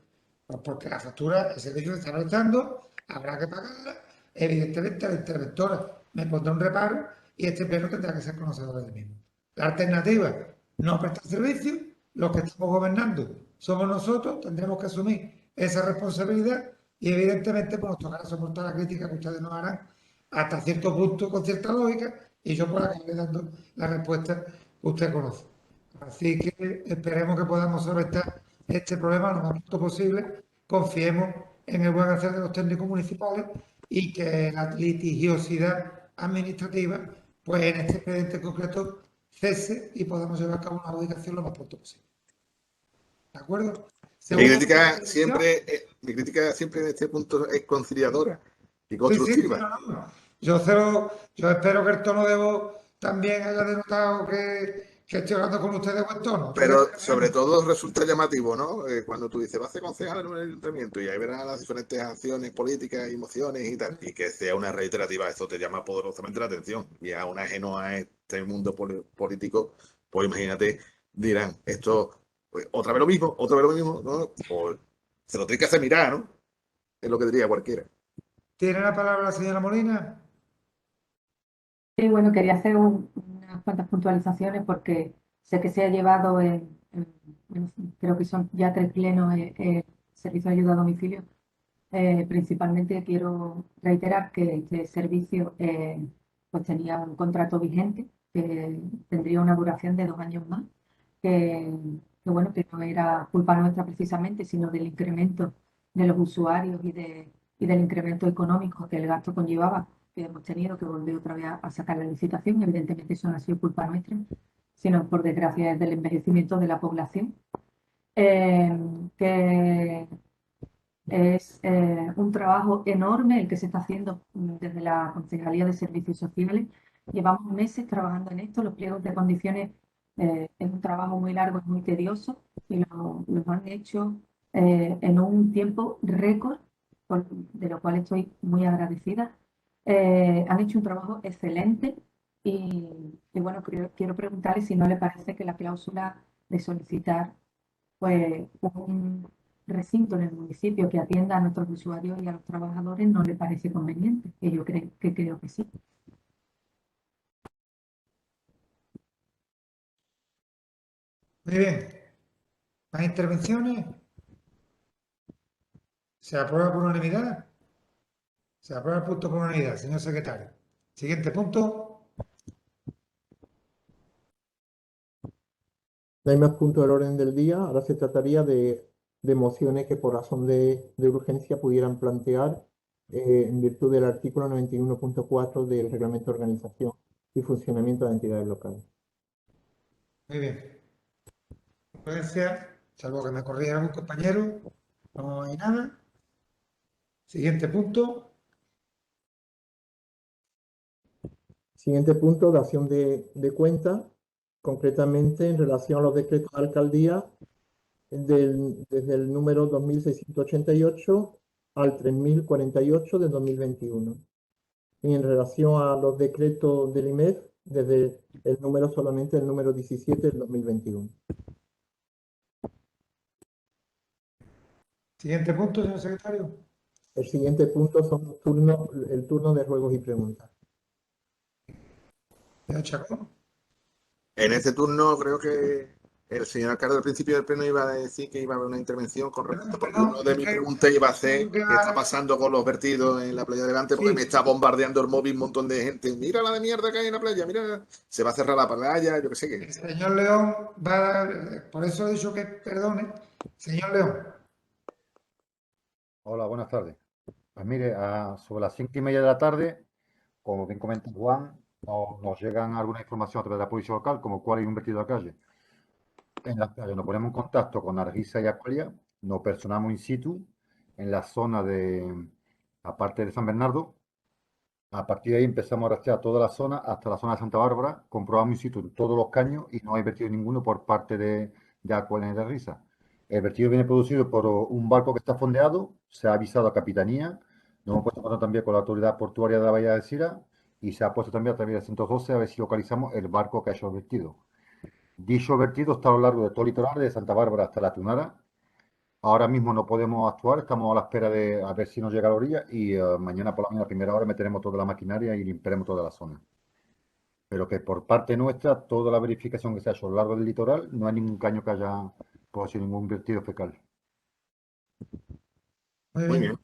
Pues porque la factura, el servicio se está realizando, habrá que pagarla. Evidentemente, la interventora me pondrá un reparo y este pleno tendrá que ser conocedor del mismo. La alternativa, no prestar servicio. Los que estamos gobernando somos nosotros, tendremos que asumir esa responsabilidad y, evidentemente, pues, nos tocará soportar la crítica que ustedes nos harán hasta cierto punto, con cierta lógica, y yo por acabaré dando la respuesta que usted conoce. Así que esperemos que podamos solventar este problema lo más pronto posible. Confiemos en el buen hacer de los técnicos municipales y que la litigiosidad administrativa, pues en este expediente concreto, cese y podamos llevar a cabo una adjudicación lo más pronto posible. ¿De acuerdo? Mi crítica siempre en este punto es conciliadora y Sí, constructiva. no. Yo espero que el tono de voz también haya denotado que estoy hablando con ustedes buen tono. Pero sobre todo resulta llamativo, ¿no? Cuando tú dices, va a ser concejal en un ayuntamiento y ahí verás las diferentes acciones políticas, emociones y tal, y que sea una reiterativa, eso te llama poderosamente la atención. Y a un ajeno a este mundo político, pues imagínate, dirán, esto, pues, otra vez lo mismo, ¿no? Pues se lo tiene que hacer mirar, ¿no? Es lo que diría cualquiera. ¿Tiene la palabra la señora Molina? Sí, bueno, quería hacer unas cuantas puntualizaciones porque sé que se ha llevado bueno, creo que son ya 3 plenos servicio de ayuda a domicilio. Principalmente quiero reiterar que este servicio pues tenía un contrato vigente que tendría una duración de 2 años más, que, bueno, que no era culpa nuestra precisamente, sino del incremento de los usuarios y del incremento económico que el gasto conllevaba, que hemos tenido que volver otra vez a sacar la licitación. Evidentemente eso no ha sido culpa nuestra, sino por desgracia del envejecimiento de la población. Que es un trabajo enorme el que se está haciendo desde la Concejalía de Servicios Sociales. Llevamos meses trabajando en esto. Los pliegos de condiciones es un trabajo muy largo, es muy tedioso y lo han hecho en un tiempo récord, de lo cual estoy muy agradecida. Han hecho un trabajo excelente y bueno, quiero preguntarle si no le parece que la cláusula de solicitar pues un recinto en el municipio que atienda a nuestros usuarios y a los trabajadores no le parece conveniente, que yo creo que sí. Muy bien. ¿Más intervenciones? ¿Se aprueba por unanimidad? Se aprueba el punto por unanimidad, señor secretario. Siguiente punto. No hay más puntos del orden del día. Ahora se trataría de mociones que por razón de urgencia pudieran plantear en virtud del artículo 91.4 del Reglamento de Organización y Funcionamiento de Entidades Locales. Muy bien. Prudencia, salvo que me corrija algún compañero, no hay nada. Siguiente punto. Siguiente punto, dación de cuenta, concretamente en relación a los decretos de alcaldía desde el número 2688 al 3048 de 2021. Y en relación a los decretos del IMEF, desde solamente el número 17 del 2021. Siguiente punto, señor secretario. El siguiente punto son el turno de ruegos y preguntas. Señor Chacón. En este turno creo que el señor alcalde al principio del pleno iba a decir que iba a haber una intervención con respecto, porque uno de mis preguntas iba a ser qué está pasando con los vertidos en la playa de Levante, porque me está bombardeando el móvil un montón de gente. Mira la de mierda que hay en la playa, mira, se va a cerrar la playa, yo qué sé qué. El señor León va a dar, por eso he dicho que perdone. Señor León. Hola, buenas tardes. Pues mire, sobre las 5:30 de la tarde, como bien comenta Juan, nos llegan alguna información a través de la policía local, como cuál hay un vertido a la calle. En la calle nos ponemos en contacto con Argisa y Aqualia, nos personamos in situ en la zona aparte de San Bernardo. A partir de ahí empezamos a rastrear toda la zona hasta la zona de Santa Bárbara, comprobamos in situ todos los caños y no hay vertido ninguno por parte de Aqualia y de Argisa. El vertido viene producido por un barco que está fondeado, se ha avisado a Capitanía, nos hemos puesto en contacto también con la autoridad portuaria de la Bahía de Algeciras y se ha puesto también a través de 112 a ver si localizamos el barco que ha hecho el vertido. Dicho vertido está a lo largo de todo el litoral, de Santa Bárbara hasta La Tunara. Ahora mismo no podemos actuar, estamos a la espera de a ver si nos llega a la orilla y mañana por la mañana a primera hora meteremos toda la maquinaria y limpiaremos toda la zona. Pero que por parte nuestra, toda la verificación que se ha hecho a lo largo del litoral, no hay ningún caño que haya producido ningún vertido fecal. Muy bien.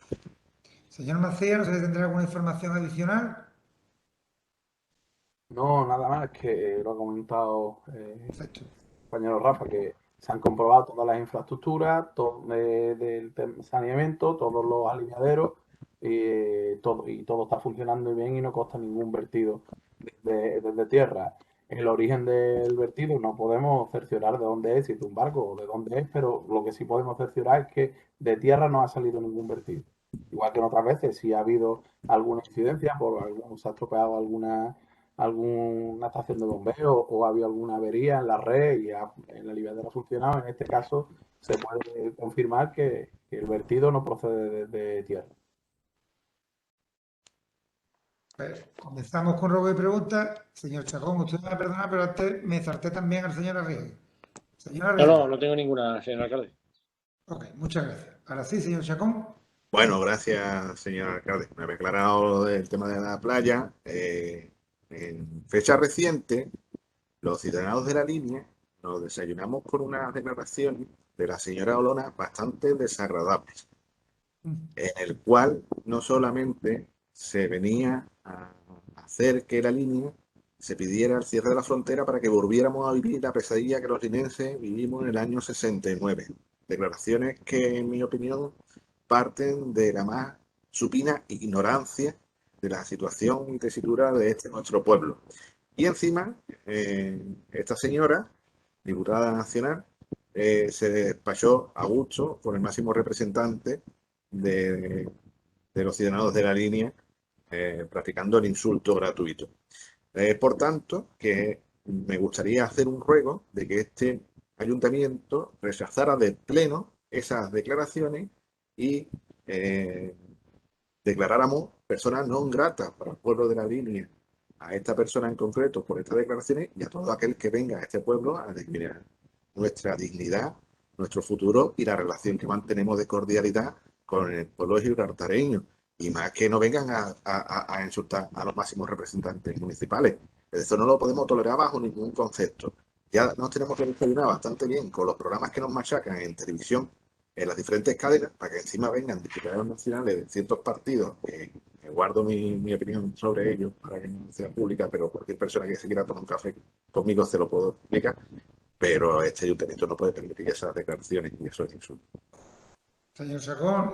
Señor Macías, no sé si tendrá alguna información adicional. No, nada más que lo ha comentado el compañero Rafa, que se han comprobado todas las infraestructuras del saneamiento, todos los aliviaderos, y todo está funcionando bien y no consta ningún vertido desde tierra. el origen del vertido no podemos cerciorar de dónde es, si es de un barco o de dónde es, pero lo que sí podemos cerciorar es que de tierra no ha salido ningún vertido. Igual que en otras veces, si ha habido alguna incidencia, se ha estropeado alguna estación de bombeo o ha habido alguna avería en la red y el aliviadero ha funcionado, en este caso se puede confirmar que el vertido no procede de tierra. Comenzamos con ruego y preguntas. Señor Chacón, usted me va a perdonar, pero antes me salté también al señor Arriaga. Señor Arriaga. No tengo ninguna, señor alcalde. Ok, muchas gracias. Ahora sí, señor Chacón. Bueno, gracias, señor alcalde. Me había aclarado lo del tema de la playa. En fecha reciente, los ciudadanos de la línea nos desayunamos con unas declaraciones de la señora Olona bastante desagradables, en el cual no solamente se venía a hacer que la línea se pidiera el cierre de la frontera para que volviéramos a vivir la pesadilla que los linenses vivimos en el año 69. Declaraciones que, en mi opinión, parten de la más supina ignorancia de la situación y tesitura de nuestro pueblo. Y encima, esta señora, diputada nacional, se despachó a gusto con el máximo representante de los ciudadanos de la línea, practicando el insulto gratuito. Por tanto, que me gustaría hacer un ruego de que este ayuntamiento rechazara de pleno esas declaraciones y declaráramos personas no gratas para el pueblo de la línea a esta persona en concreto por estas declaraciones y a todo aquel que venga a este pueblo a discriminar nuestra dignidad, nuestro futuro y la relación que mantenemos de cordialidad con el pueblo gibraltareño. Y más que no vengan a insultar a los máximos representantes municipales. Eso no lo podemos tolerar bajo ningún concepto. Ya nos tenemos que desayunar bastante bien con los programas que nos machacan en televisión, en las diferentes cadenas, para que encima vengan diputados nacionales de ciertos partidos. Guardo mi opinión sobre ellos para que no sea pública, pero cualquier persona que se quiera tomar un café conmigo se lo puedo explicar. Pero este ayuntamiento no puede permitir esas declaraciones y eso es insulto. Señor Chacón,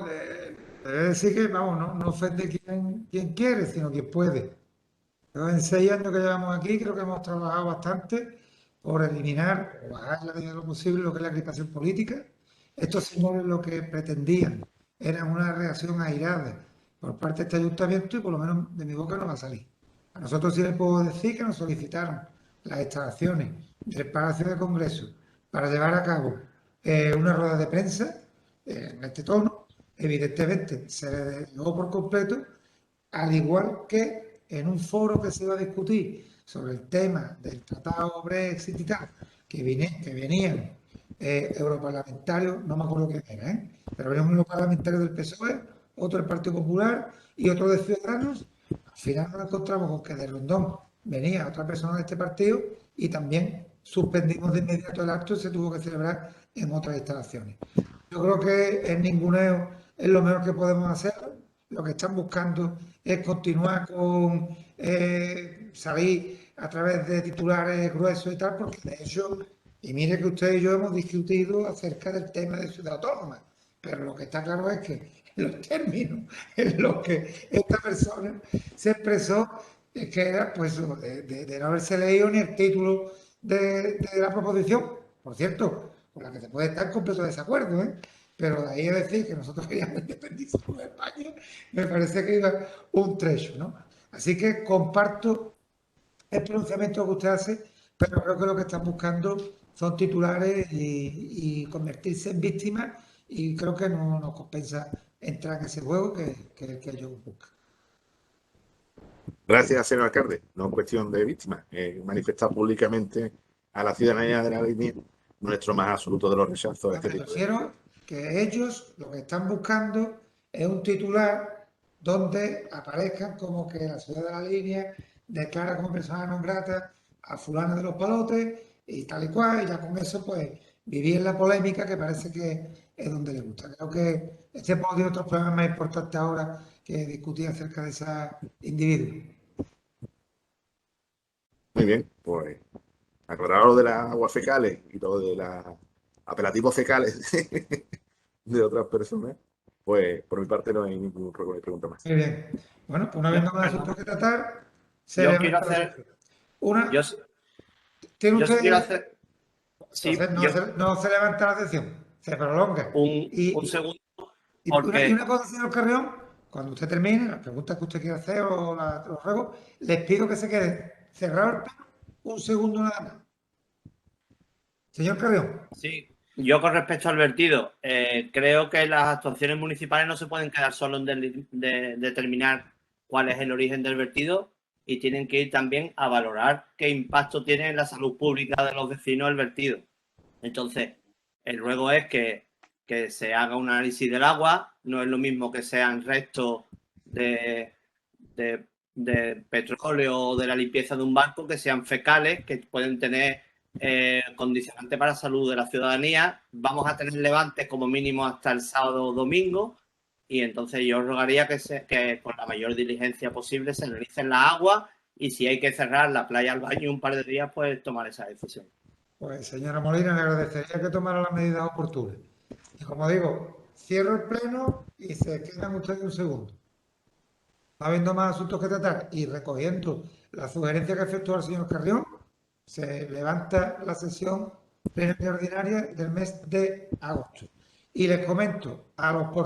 debe decir que, vamos, no ofende quien quiere, sino quien puede. Yo en 6 años que llevamos aquí creo que hemos trabajado bastante por eliminar o bajar en la medida de lo posible lo que es la crispación política. Estos señores lo que pretendían era una reacción airada por parte de este ayuntamiento y por lo menos de mi boca no va a salir. A nosotros sí les puedo decir que nos solicitaron las instalaciones del Palacio de Congreso para llevar a cabo una rueda de prensa en este tono. Evidentemente se le negó por completo, al igual que en un foro que se iba a discutir sobre el tema del tratado Brexit y tal, que venían europarlamentarios, no me acuerdo quién era, pero venían unos parlamentarios del PSOE, otro del Partido Popular y otro de Ciudadanos. Al final nos encontramos con que de Rondón venía otra persona de este partido y también suspendimos de inmediato el acto y se tuvo que celebrar en otras instalaciones. Yo creo que el ninguneo es lo mejor que podemos hacer. Lo que están buscando es continuar con salir a través de titulares gruesos y tal, porque de hecho, y mire que usted y yo hemos discutido acerca del tema de Ciudad Autónoma, pero lo que está claro es que los términos en los que esta persona se expresó es que era pues de no haberse leído ni el título de la proposición, por cierto, con la que se puede estar en completo desacuerdo, pero de ahí a decir que nosotros queríamos independencia de España, me parece que iba un trecho, ¿no? Así que comparto el pronunciamiento que usted hace, pero creo que lo que están buscando son titulares y convertirse en víctimas, y creo que no nos compensa entrar en ese juego que ellos buscan. Gracias, señor alcalde. No es cuestión de víctimas. Manifestar públicamente a la ciudadanía de la línea nuestro más absoluto de los rechazos. Me refiero que ellos lo que están buscando es un titular donde aparezcan como que la ciudad de la línea declara como persona non grata a fulano de los palotes y tal y cual, y ya con eso pues vivir en la polémica, que parece que es donde le gusta. Creo que este tiene otros problemas más importantes ahora que discutir acerca de esa individuo. Muy bien, pues aclarar lo de las aguas fecales y lo de los apelativos fecales de otras personas, pues por mi parte no hay ningún ruego de pregunta más. Muy bien. Bueno, pues no habiendo más asuntos que tratar, yo quiero hacer... ¿Tiene Yo usted? quiero hacer... Sí, Entonces no se levanta la sesión, se prolonga. un segundo, Y porque... una cosa, señor Carrión, cuando usted termine las preguntas que usted quiera hacer o los ruegos, les pido que se quede cerrado el pleno un segundo nada más. Señor Carrión. Sí, yo con respecto al vertido, creo que las actuaciones municipales no se pueden quedar solo en determinar cuál es el origen del vertido y tienen que ir también a valorar qué impacto tiene en la salud pública de los vecinos el vertido. Entonces, el ruego es que se haga un análisis del agua, no es lo mismo que sean restos de petróleo o de la limpieza de un barco, que sean fecales, que pueden tener condicionante para la salud de la ciudadanía. Vamos a tener levantes como mínimo hasta el sábado o domingo y entonces yo rogaría que con la mayor diligencia posible se analicen las aguas y si hay que cerrar la playa al baño un par de días, pues tomar esa decisión. Pues señora Molina, le agradecería que tomara las medidas oportunas. Y como digo, cierro el pleno y se quedan ustedes un segundo. No habiendo más asuntos que tratar y recogiendo la sugerencia que efectuó el señor Carrión, se levanta la sesión plenaria ordinaria del mes de agosto. Y les comento a los portavoces